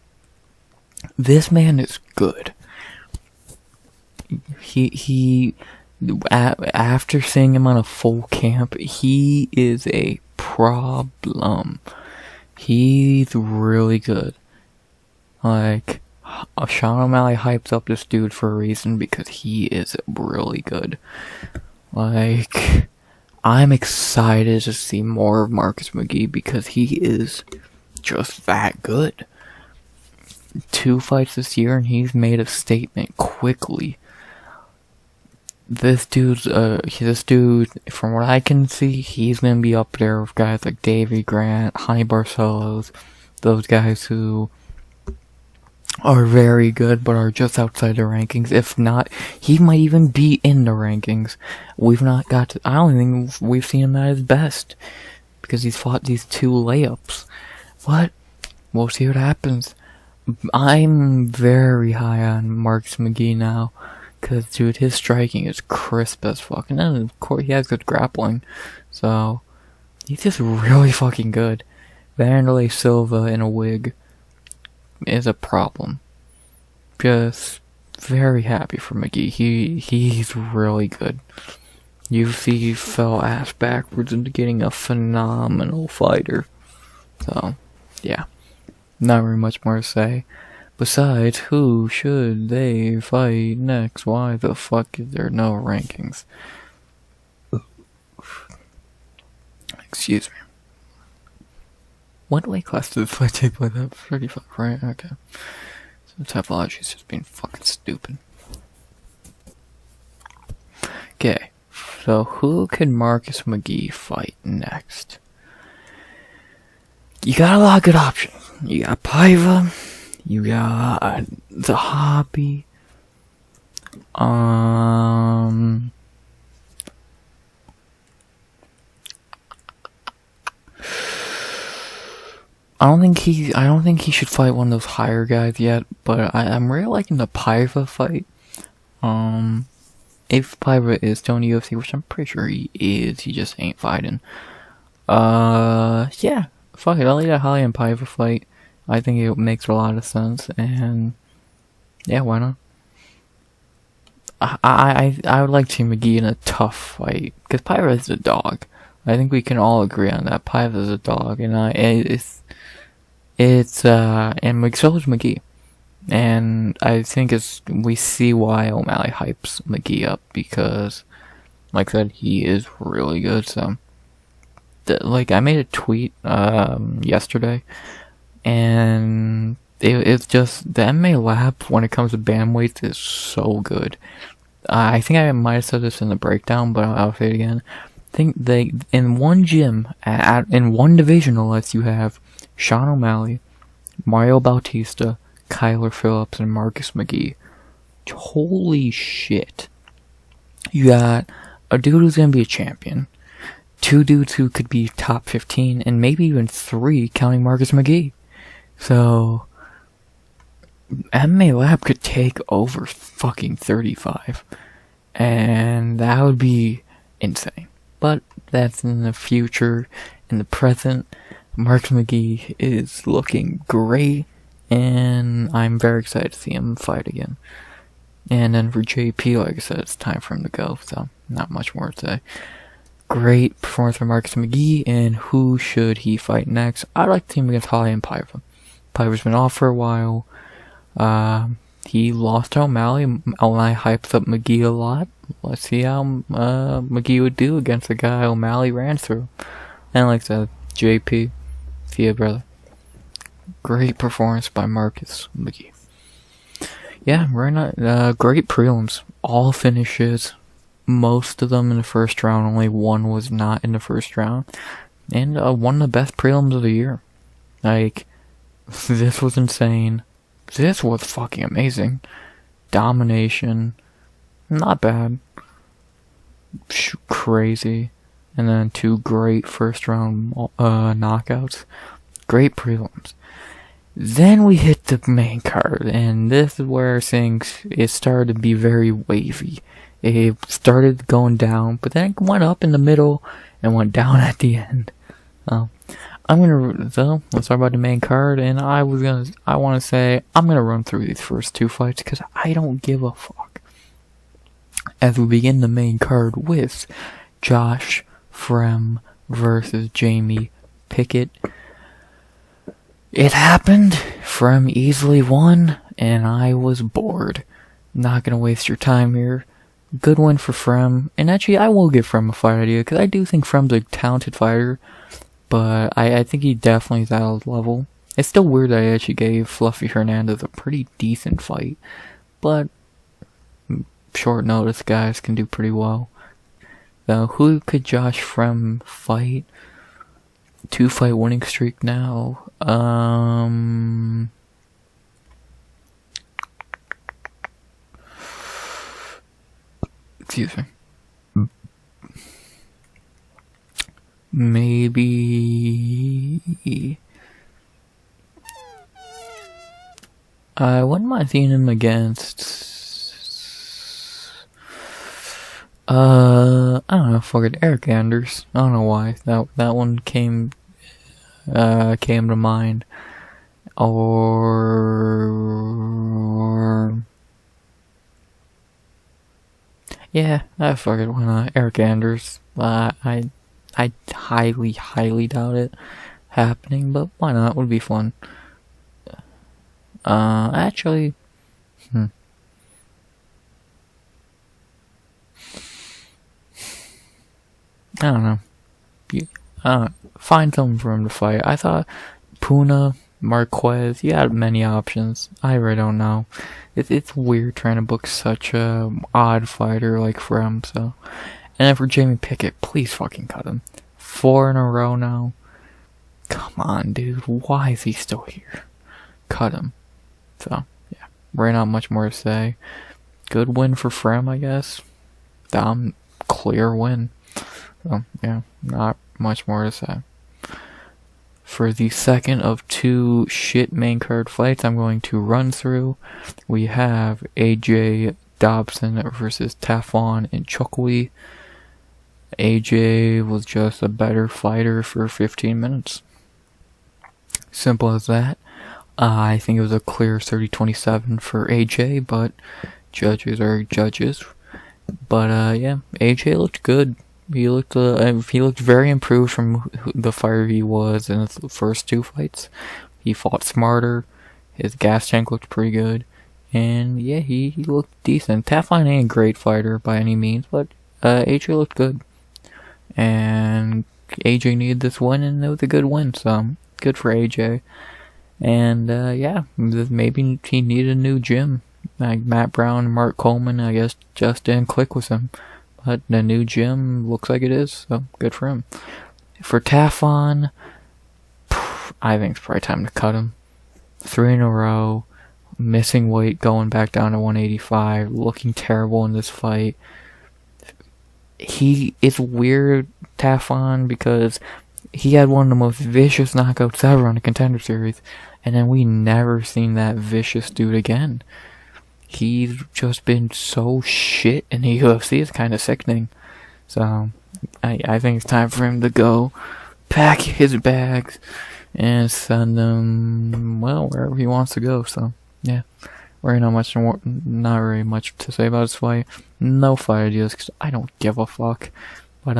This man is good. After seeing him on a full camp, he is a problem. He's really good. Like, Sean O'Malley hypes up this dude for a reason, because he is really good. Like, I'm excited to see more of Marcus McGhee, because he is just that good. 2 fights this year, and he's made a statement quickly. This dude, from what I can see, he's gonna be up there with guys like Davey Grant, Honey Barcelos, those guys who are very good but are just outside the rankings. If not, he might even be in the rankings. I don't think we've seen him at his best, because he's fought these 2 layups. But we'll see what happens. I'm very high on Marcus McGhee now. Because, dude, his striking is crisp as fuck. And then, of course, he has good grappling. So, he's just really fucking good. Vanderlei Silva in a wig is a problem. Just very happy for McGhee. He's really good. UFC fell ass backwards into getting a phenomenal fighter. So, yeah. Not very much more to say. Besides, who should they fight next? Why the fuck is there no rankings? Excuse me. What weight class did this fight take place at? 35, right? Okay. So typology's just being fucking stupid. Okay. So who could Marcus McGhee fight next? You got a lot of good options. You got Paiva. You got the hobby. I don't think he should fight one of those higher guys yet, but I'm really liking the Paiva fight. If Paiva is still in the UFC, which I'm pretty sure he is, he just ain't fighting. Yeah, fuck it, I'll leave that Holly and Paiva fight. I think it makes a lot of sense, and yeah, why not? I would like to see McGhee in a tough fight, because Paiva is a dog. I think we can all agree on that. Paiva is a dog, and and so is McGhee. And I think we see why O'Malley hypes McGhee up, because, like I said, he is really good. So, I made a tweet yesterday, and it's just the MMA lab when it comes to bantamweights is so good. I think I might have said this in the breakdown, but I'll say it again. I think they in one gym in one division, unless you have Sean O'Malley, Mario Bautista, Kyler Phillips, and Marcus McGhee. Holy shit. You got a dude who's gonna be a champion, two dudes who could be top 15, and maybe even 3 counting Marcus McGhee. So, MMA Lab could take over fucking 35. And that would be insane. But that's in the future. In the present, Marcus McGhee is looking great. And I'm very excited to see him fight again. And then for JP, like I said, it's time for him to go. So, not much more to say. Great performance from Marcus McGhee. And who should he fight next? I'd like to see him against Holly and Paiva. Paiva's been off for a while. He lost to O'Malley. O'Malley hypes up McGhee a lot. Let's see how McGhee would do against the guy O'Malley ran through. And like I said, JP, see ya, brother. Great performance by Marcus McGhee. Yeah, great prelims. All finishes. Most of them in the first round. Only one was not in the first round. And one of the best prelims of the year. This was insane. This was fucking amazing. Domination. Not bad. Crazy. And then 2 great first round knockouts. Great prelims. Then we hit the main card, and this is where things started to be very wavy. It started going down, but then it went up in the middle and went down at the end. Let's talk about the main card, and I want to say I'm gonna run through these first 2 fights because I don't give a fuck. As we begin the main card with Josh Fremd versus Jamie Pickett. It happened. Fremd easily won, and I was bored. Not gonna waste your time here. Good win for Fremd, and actually I will give Fremd a fight idea, because I do think Fremd's a talented fighter, but I think he definitely is at a level. It's still weird that I actually gave Fluffy Hernandez a pretty decent fight, but short notice guys can do pretty well. So who could Josh Fremd fight? 2-fight winning streak now. Excuse me. Maybe I wouldn't mind seeing him against I don't know, fuck it, Eric Anders. I don't know why. That one came to mind. Or yeah, fuck it, why not? Eric Anders. I highly doubt it happening, but why not? It would be fun. Actually, I don't know. Find something for him to fight. I thought Puna, Marquez, you had many options. I really don't know. It's weird trying to book such a odd fighter like Fremd, so. And then for Jamie Pickett, please fucking cut him. 4 in a row now. Come on, dude. Why is he still here? Cut him. So, yeah. Really not much more to say. Good win for Fremd, I guess. Clear win. So, yeah. Not much more to say. For the second of 2 shit main card fights I'm going to run through, we have AJ Dobson versus Tafon and Nchukwi. AJ was just a better fighter for 15 minutes. Simple as that. I think it was a clear 30-27 for AJ, but judges are judges. But yeah, AJ looked good. He looked very improved from the fighter he was in the first 2 fights. He fought smarter. His gas tank looked pretty good. And yeah, he looked decent. Tafon ain't a great fighter by any means, but AJ looked good. And AJ needed this win, and it was a good win, so good for AJ. And yeah, maybe he needed a new gym. Like Matt Brown and Mark Coleman, I guess, just didn't click with him. But the new gym looks like it is, so good for him. For Tafon, I think it's probably time to cut him. 3 in a row, missing weight, going back down to 185, looking terrible in this fight. It's weird, Tafon, because he had one of the most vicious knockouts ever on the Contender Series, and then we never seen that vicious dude again. He's just been so shit in the UFC, it's kind of sickening. So, I think it's time for him to go, pack his bags, and send him, well, wherever he wants to go. So, yeah. Really not very much to say about this fight. No fight ideas, because I don't give a fuck. But,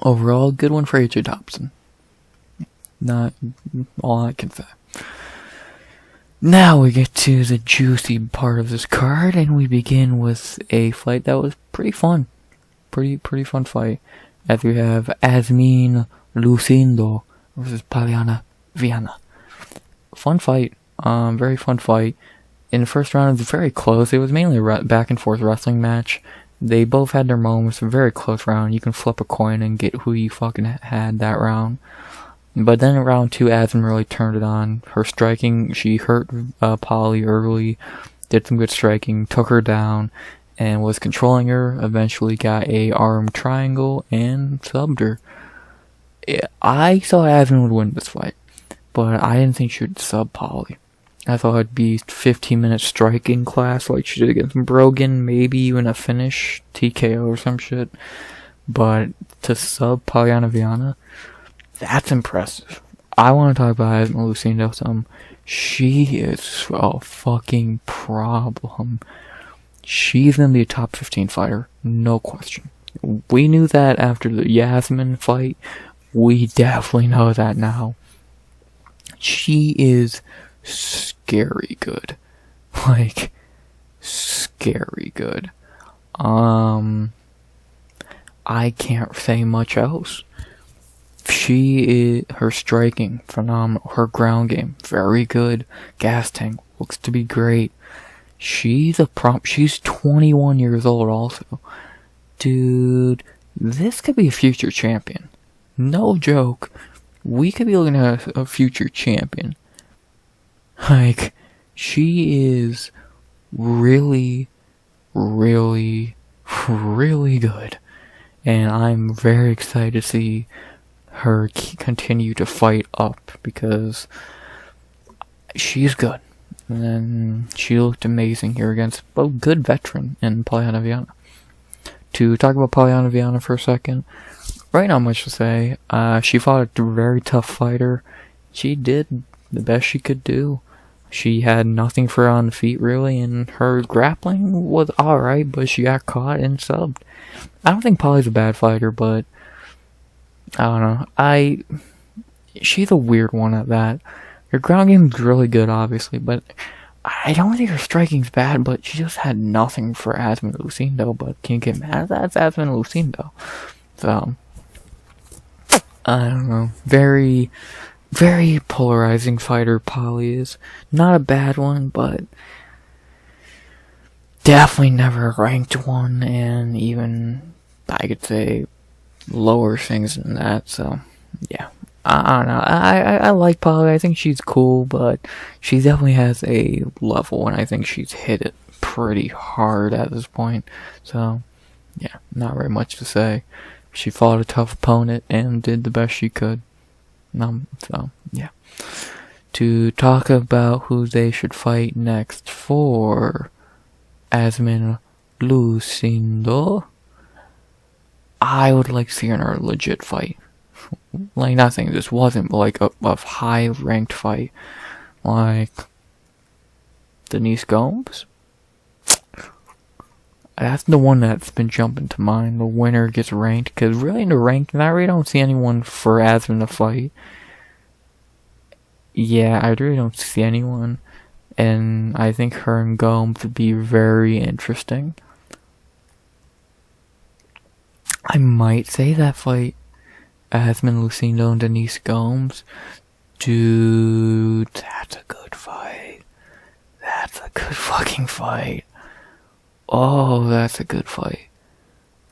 overall, good one for AJ Dobson. Not all I can say. Now we get to the juicy part of this card, and we begin with a fight that was pretty fun. Pretty fun fight. As we have Iasmin Lucindo versus Polyana Viana. Fun fight. Very fun fight. In the first round, it was very close. It was mainly a back and forth wrestling match. They both had their moments. A very close round. You can flip a coin and get who you fucking had that round. But then in round 2, Iasmin really turned it on. Her striking, she hurt Polly early, did some good striking, took her down, and was controlling her. Eventually got a arm triangle and subbed her. I thought Iasmin would win this fight, but I didn't think she would sub Polly. I thought it'd be 15-minute striking class like she did against Brogan, maybe even a finish, TKO or some shit. But to sub Polyana Viana, that's impressive. I want to talk about Iasmin Lucindo some. She is a fucking problem. She's going to be a top 15 fighter, no question. We knew that after the Iasmin fight. We definitely know that now. She is scary good. Like, scary good. I can't say much else. Her striking, phenomenal. Her ground game, very good. Gas tank, looks to be great. She's 21 years old also. Dude, this could be a future champion. No joke. We could be looking at a future champion. Like, she is really, really, really good. And I'm very excited to see her continue to fight up, because she's good. And then she looked amazing here against a good veteran in Polyana Viana. To talk about Polyana Viana for a second, right, not much to say. She fought a very tough fighter. She did the best she could do. She had nothing for her on the feet, really, and her grappling was alright, but she got caught and subbed. I don't think Polly's a bad fighter, but I don't know. She's a weird one at that. Her ground game's really good, obviously, but I don't think her striking's bad, but she just had nothing for Iasmin Lucindo. But can you get mad at that? It's Iasmin Lucindo. So, I don't know. Very, very polarizing fighter Polly is. Not a bad one, but definitely never a ranked one, and even, I could say, lower things than that. So, yeah. I don't know. I like Polly. I think she's cool, but she definitely has a level, and I think she's hit it pretty hard at this point. So, yeah, not very much to say. She fought a tough opponent and did the best she could. So, yeah. To talk about who they should fight next for Iasmin Lucindo. I would like to see her in a legit fight. Like, not saying this wasn't, but like a high-ranked fight. Like Denise Gomes. That's the one that's been jumping to mind. The winner gets ranked. Because really in the ranking, I really don't see anyone for Iasmin to fight. Yeah, I really don't see anyone. And I think her and Gomes would be very interesting. I might say that fight, Iasmin Lucindo and Denise Gomes. Dude, that's a good fight. That's a good fucking fight. Oh, that's a good fight.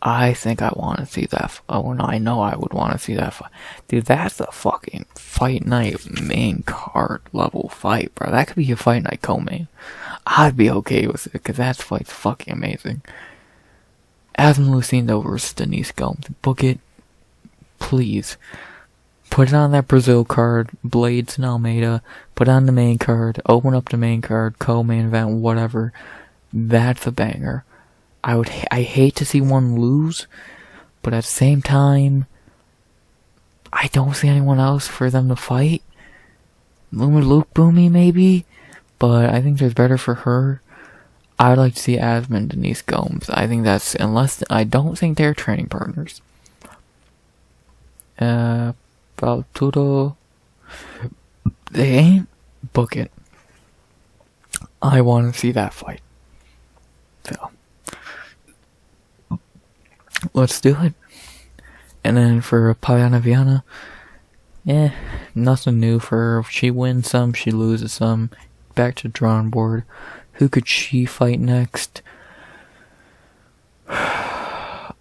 I think I want to see that. Oh, no, I know I would want to see that fight. Dude, that's a fucking fight night main card level fight, bro. That could be a fight night co-main. I'd be okay with it, because that fight's fucking amazing. Iasmin Lucindo versus Denise Gomes. Book it. Please. Put it on that Brazil card. Blades and Almeida. Put it on the main card. Open up the main card. Co-main event. Whatever. That's a banger. I hate to see one lose, but at the same time, I don't see anyone else for them to fight. Luke Boomy maybe, but I think there's better for her. I'd like to see Iasmin and Denise Gomes. I think that's, unless, I don't think they're training partners. Baltudo, they ain't. Book it. I want to see that fight. So, let's do it. And then for Polyana Viana, nothing new for her. She wins some, she loses some. Back to drawing board. Who could she fight next? How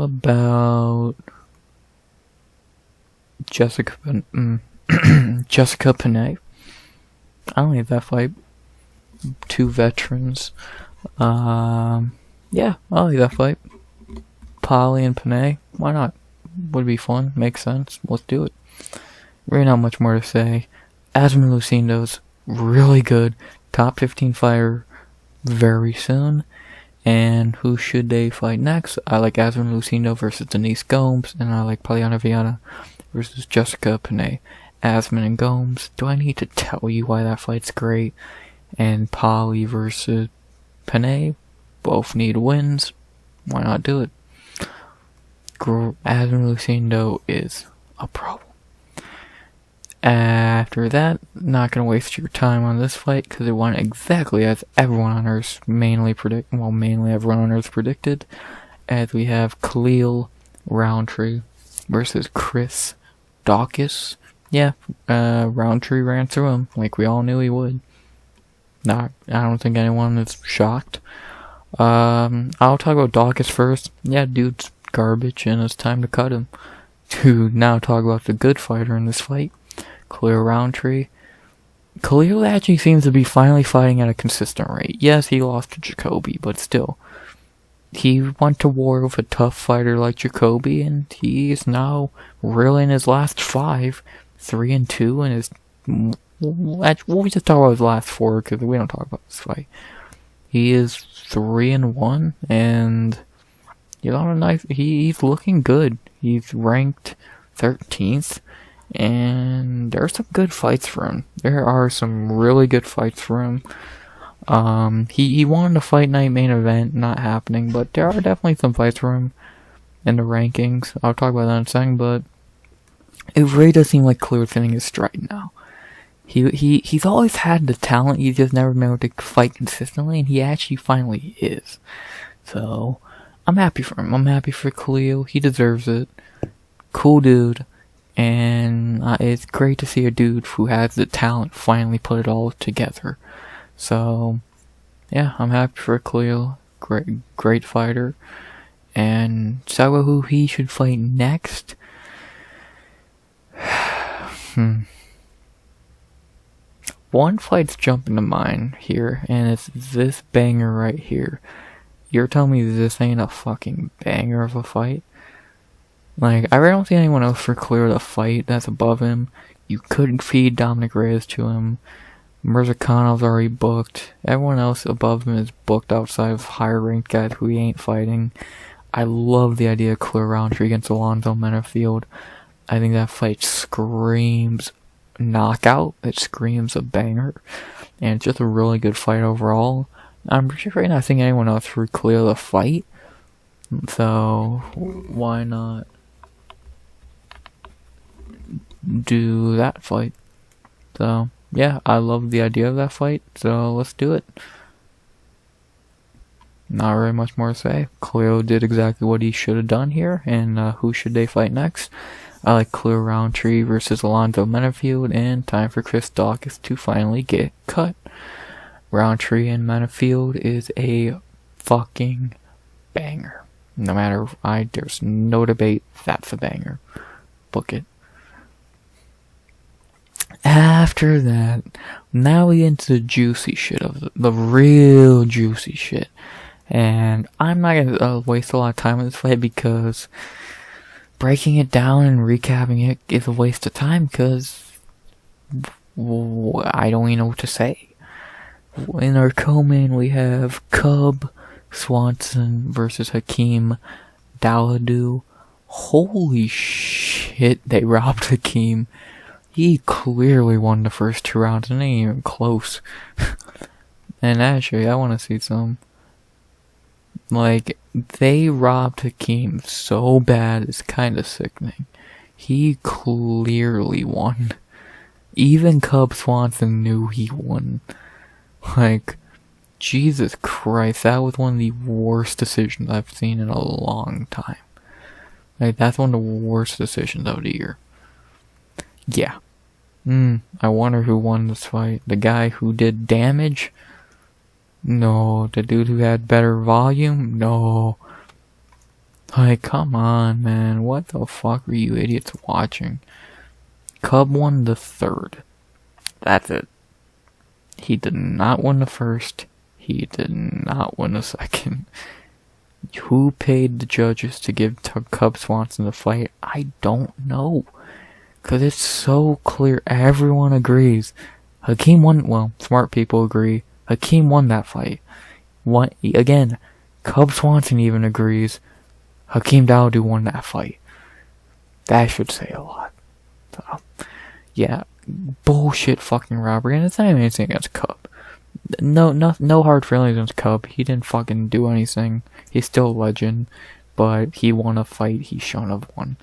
about Jessica Panay? I don't need that fight. Two veterans. Yeah, I'll leave that fight. Polly and Panay, why not? Would be fun, makes sense, let's do it. Really not much more to say. Iasmin Lucindo's really good. Top 15 fighter very soon. And who should they fight next? I like Iasmin Lucindo versus Denise Gomes, and I like Polyana Viana versus Jessica Panay. Iasmin and Gomes, do I need to tell you why that fight's great? And Polly versus Panay, both need wins. Why not do it? Iasmin Lucindo is a problem. After that, not gonna waste your time on this fight because it went exactly as everyone on Earth mainly everyone on Earth predicted. As we have Khalil Rountree versus Chris Daukaus. Yeah, Rountree ran through him like we all knew he would. I don't think anyone is shocked. I'll talk about Daukaus first. Yeah, dude's garbage and it's time to cut him. To now talk about the good fighter in this fight, Khalil Rountree. Khalil actually seems to be finally fighting at a consistent rate. Yes, he lost to Jacoby, but still. He went to war with a tough fighter like Jacoby, and he is now really in his last 5, 3-2, and his... We'll just talk about his last 4, because we don't talk about this fight. He is 3-1, and he's on a nice... He's looking good. He's ranked 13th. And there are some good fights for him. There are some really good fights for him. He won the fight night main event, not happening, but there are definitely some fights for him in the rankings. I'll talk about that in a second, but it really does seem like Khalil's hitting his stride now. He's always had the talent, he's just never been able to fight consistently, and he actually finally is. So, I'm happy for him. I'm happy for Khalil. He deserves it. Cool dude. And it's great to see a dude who has the talent finally put it all together. So, yeah, I'm happy for Khalil. Great fighter. And so who he should fight next? One fight's jumping to mind here, and it's this banger right here. You're telling me this ain't a fucking banger of a fight? Like, I really don't see anyone else for Khalil to fight that's above him. You couldn't feed Dominic Reyes to him. Mirzakhano's already booked. Everyone else above him is booked outside of higher ranked guys who he ain't fighting. I love the idea of Khalil Rountree against Alonzo Menafield. I think that fight screams knockout. It screams a banger. And it's just a really good fight overall. I'm just right now think anyone else would clear the fight. So, why not do that fight? So, yeah, I love the idea of that fight. So, let's do it. Not really much more to say. Khalil did exactly what he should have done here. And who should they fight next? I like Khalil Rountree versus Alonzo Menafield. And time for Chris Daukaus to finally get cut. Rountree and Menafield is a fucking banger. No matter, there's no debate, that's a banger. Book it. After that, now we get into the juicy shit of the real juicy shit. And I'm not gonna waste a lot of time on this fight because breaking it down and recapping it is a waste of time because I don't even know what to say. In our co-main, we have Cub Swanson versus Hakeem Dawodu. Holy shit, they robbed Hakeem. He clearly won the first 2 rounds and ain't even close. And actually, I want to see some. Like, they robbed Hakeem so bad, it's kind of sickening. He clearly won. Even Cub Swanson knew he won. Like, Jesus Christ, that was one of the worst decisions I've seen in a long time. Like, that's one of the worst decisions of the year. Yeah. I wonder who won this fight. The guy who did damage? No. The dude who had better volume? No. Like, come on, man. What the fuck are you idiots watching? Cub won the 3rd. That's it. He did not win the 1st. He did not win the 2nd. Who paid the judges to give Cub Swanson the fight? I don't know. Because it's so clear. Everyone agrees. Hakeem won. Well, smart people agree. Hakeem won that fight. Again, Cub Swanson even agrees. Hakeem Dawodu won that fight. That should say a lot. So, yeah. Bullshit fucking robbery, and it's not even anything against Cub. No hard feelings against Cub. He didn't fucking do anything. He's still a legend, but he won a fight he shouldn't have won.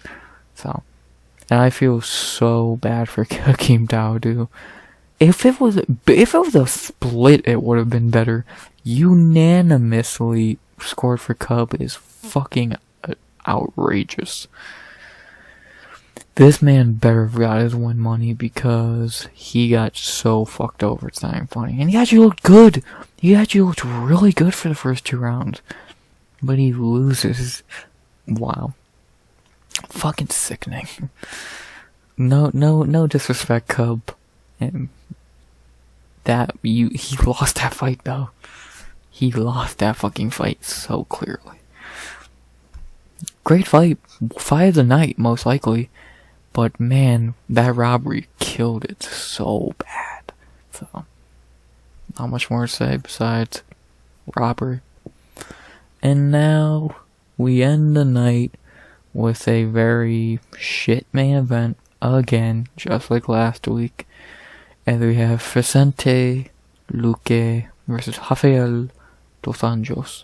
So, and I feel so bad for Hakeem Dawodu. If it was a split, it would have been better. Unanimously scored for Cub is fucking outrageous. This man better have got his win money because he got so fucked over. It's not even funny. And he actually looked good. He actually looked really good for the first 2 rounds. But he loses. Wow. Fucking sickening. No disrespect, Cub. And he lost that fight though. He lost that fucking fight so clearly. Great fight. Fight of the night, most likely. But man, that robbery killed it so bad. So, not much more to say besides robbery. And now, we end the night with a very shit main event again, just like last week. And we have Vicente Luque versus Rafael dos Anjos.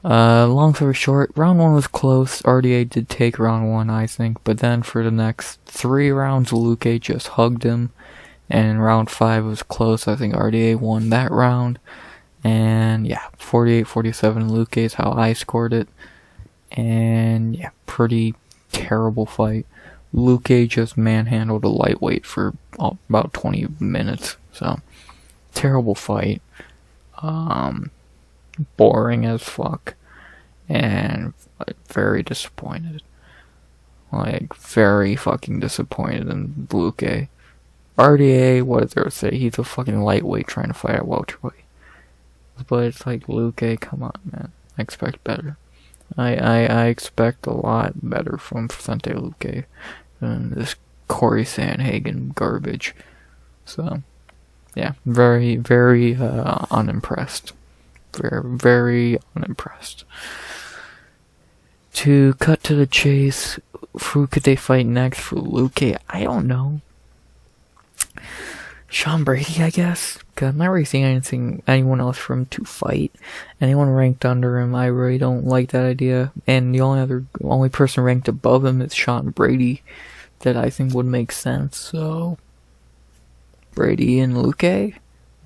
Long story short, round 1 was close. RDA did take round 1, I think, but then for the next 3 rounds, Luque just hugged him, and in round 5 was close. I think RDA won that round, and yeah, 48-47 Luque is how I scored it, and yeah, pretty terrible fight. Luque just manhandled a lightweight for about 20 minutes, so terrible fight. Boring as fuck, and very disappointed. Like, very fucking disappointed in Luque. RDA, what is there to say? He's a fucking lightweight trying to fight at welterweight. But it's like, Luque, come on, man. I expect better. I expect a lot better from Vicente Luque than this Corey Sandhagen garbage. So, yeah, very, very unimpressed. Very, very unimpressed. To cut to the chase, who could they fight next for Luke? I don't know. Sean Brady, I guess? Because I'm not really seeing anyone else for him to fight. Anyone ranked under him, I really don't like that idea. And the only person ranked above him is Sean Brady, that I think would make sense. So, Brady and Luke.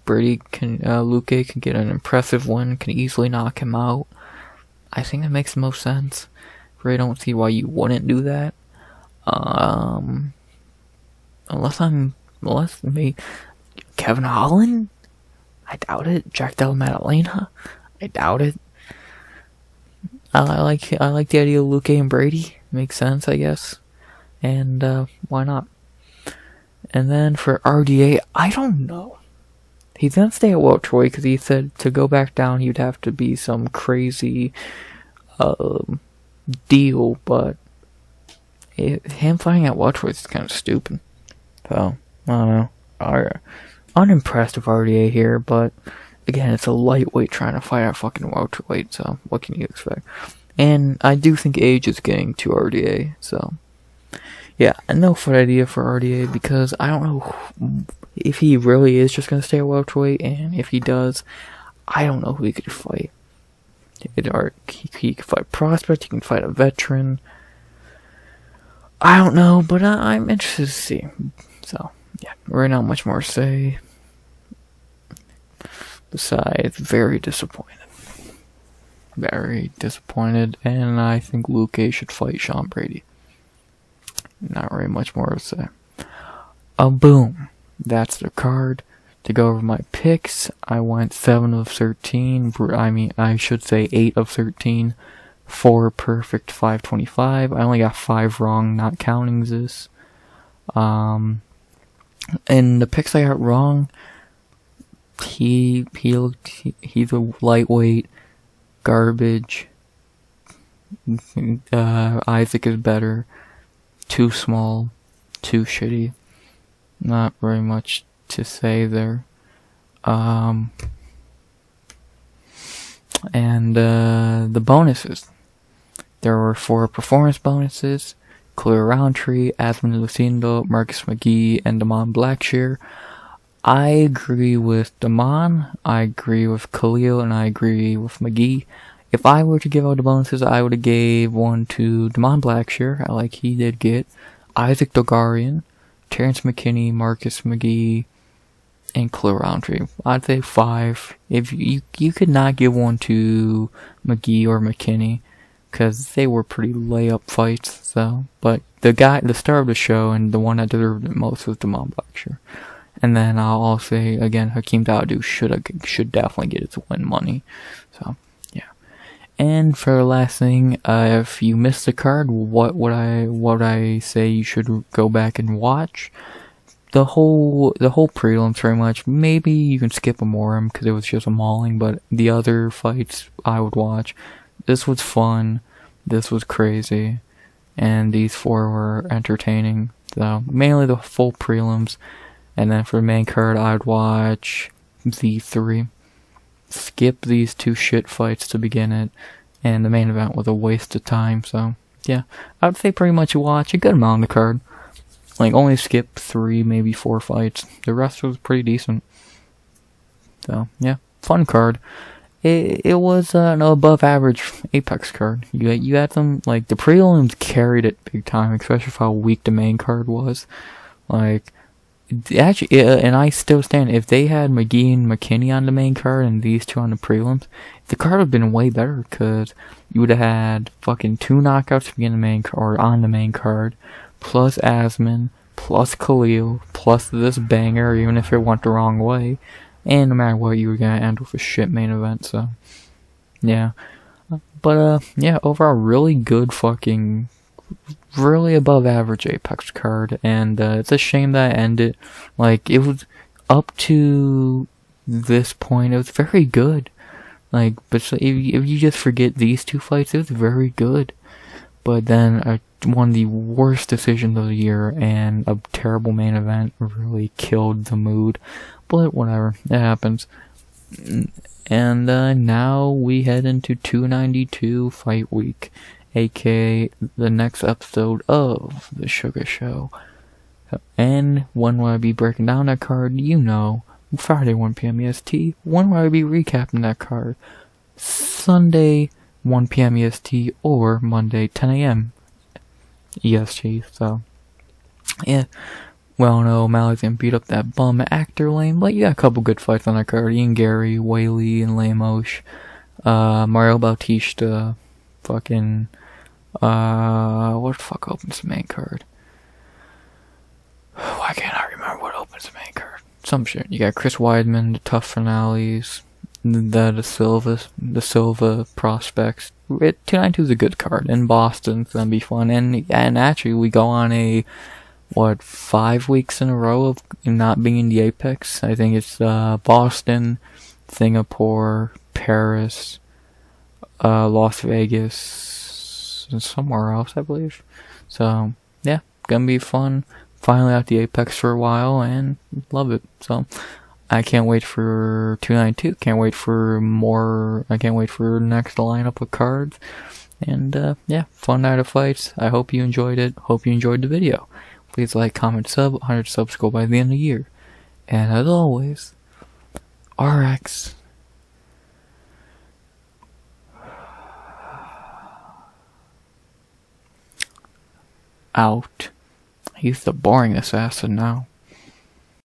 Luke can get an impressive win, can easily knock him out. I think that makes the most sense. I don't see why you wouldn't do that. Unless me, Kevin Holland? I doubt it. Jack Della Maddalena? I doubt it. I like the idea of Luke and Brady. Makes sense, I guess. And why not? And then for RDA, I don't know. He's gonna stay at welterweight because he said to go back down he'd have to be some crazy deal, but him fighting at welterweight is kind of stupid. So, I don't know. Unimpressed with RDA here, but again, it's a lightweight trying to fight at fucking welterweight, so what can you expect? And I do think age is getting to RDA, so yeah, no fight idea for RDA because I don't know if he really is just going to stay at welterweight, and if he does, I don't know who he could fight. He could fight prospect, he can fight a veteran. I don't know, but I'm interested to see. So, yeah, right now, much more to say. Besides, very disappointed. Very disappointed, and I think Luke should fight Sean Brady. Not really much more to say. Boom. That's the card. To go over my picks, I went 7 of 13. I should say 8 of 13. 4 perfect, 525. I only got 5 wrong, not counting this. And the picks I got wrong, he's a lightweight, garbage. Isaac is better. Too small, too shitty. Not very much to say there. And the bonuses. There were 4 performance bonuses. Clear Rountree, Iasmin Lucindo, Marcus McGhee, and Blackshear. I agree with Damon, I agree with Khalil, and I agree with McGhee. If I were to give out the bonuses, I would have gave one to Blackshear, like he did get, Isaac Dulgarian, Terrance McKinney, Marcus McGhee, and Clear Rountree. I'd say 5. If you could not give one to McGhee or McKinney, because they were pretty layup fights. So, but the star of the show and the one that deserved it most was Blackshear. And then I'll also say again, Hakeem Dawodu should definitely get its win money. So, yeah. And for the last thing, if you missed the card, what would I say you should go back and watch? The whole prelims very much. Maybe you can skip Amorim because it was just a mauling, but the other fights I would watch. This was fun. This was crazy, and these 4 were entertaining. So mainly the full prelims, and then for the main card, I'd watch the 3. Skip these 2 shit fights to begin it, and the main event was a waste of time. So yeah, I would say pretty much watch a good amount of the card. Like, only skip 3, maybe 4 fights. The rest was pretty decent. So, yeah. Fun card. It was an above average Apex card. You had some, like, the prelims carried it big time, especially for how weak the main card was. Like, actually, and I still stand, if they had McGhee and McKinney on the main card and these 2 on the prelims, the card would have been way better, because you would have had fucking 2 knockouts to begin the main card, or on the main card, plus Iasmin, plus Khalil, plus this banger, even if it went the wrong way. And no matter what, you were gonna end with a shit main event, so yeah. But yeah, overall really good fucking, really above average Apex card, and it's a shame that it ended. Like, it was up to this point, it was very good. Like, but so if you just forget these 2 fights, it was very good. But then one of the worst decisions of the year and a terrible main event really killed the mood. But whatever, it happens. And now we head into 292 fight week, aka the next episode of the Sugar Show. And when will I be breaking down that card? You know, Friday 1 p.m. EST. When will I be recapping that card? Sunday 1 p.m. EST or Monday 10 a.m. EST. So, yeah. Well, no, O'Malley's gonna beat up that bum actor lane, but you got a couple good fights on that card. Ian Gary, Whaley, and Lemos. Mario Bautista, fucking, what the fuck opens the main card? Why can't I remember what opens the main card? Some shit. You got Chris Weidman, the tough finales, the Silva prospects. 292 is a good card. In Boston, it's gonna be fun. And actually, we go on a 5 weeks in a row of not being in the Apex. I think it's Boston, Singapore, Paris, Las Vegas, and somewhere else, I believe. So yeah, gonna be fun. Finally out the Apex for a while and love it. So I can't wait for 292. Can't wait for more. I can't wait for next lineup of cards. And yeah, fun night of fights. I hope you enjoyed it. Hope you enjoyed the video. Please like, comment, sub. 100 subs go by the end of the year. And as always, RX. Out. He's the boring assassin now.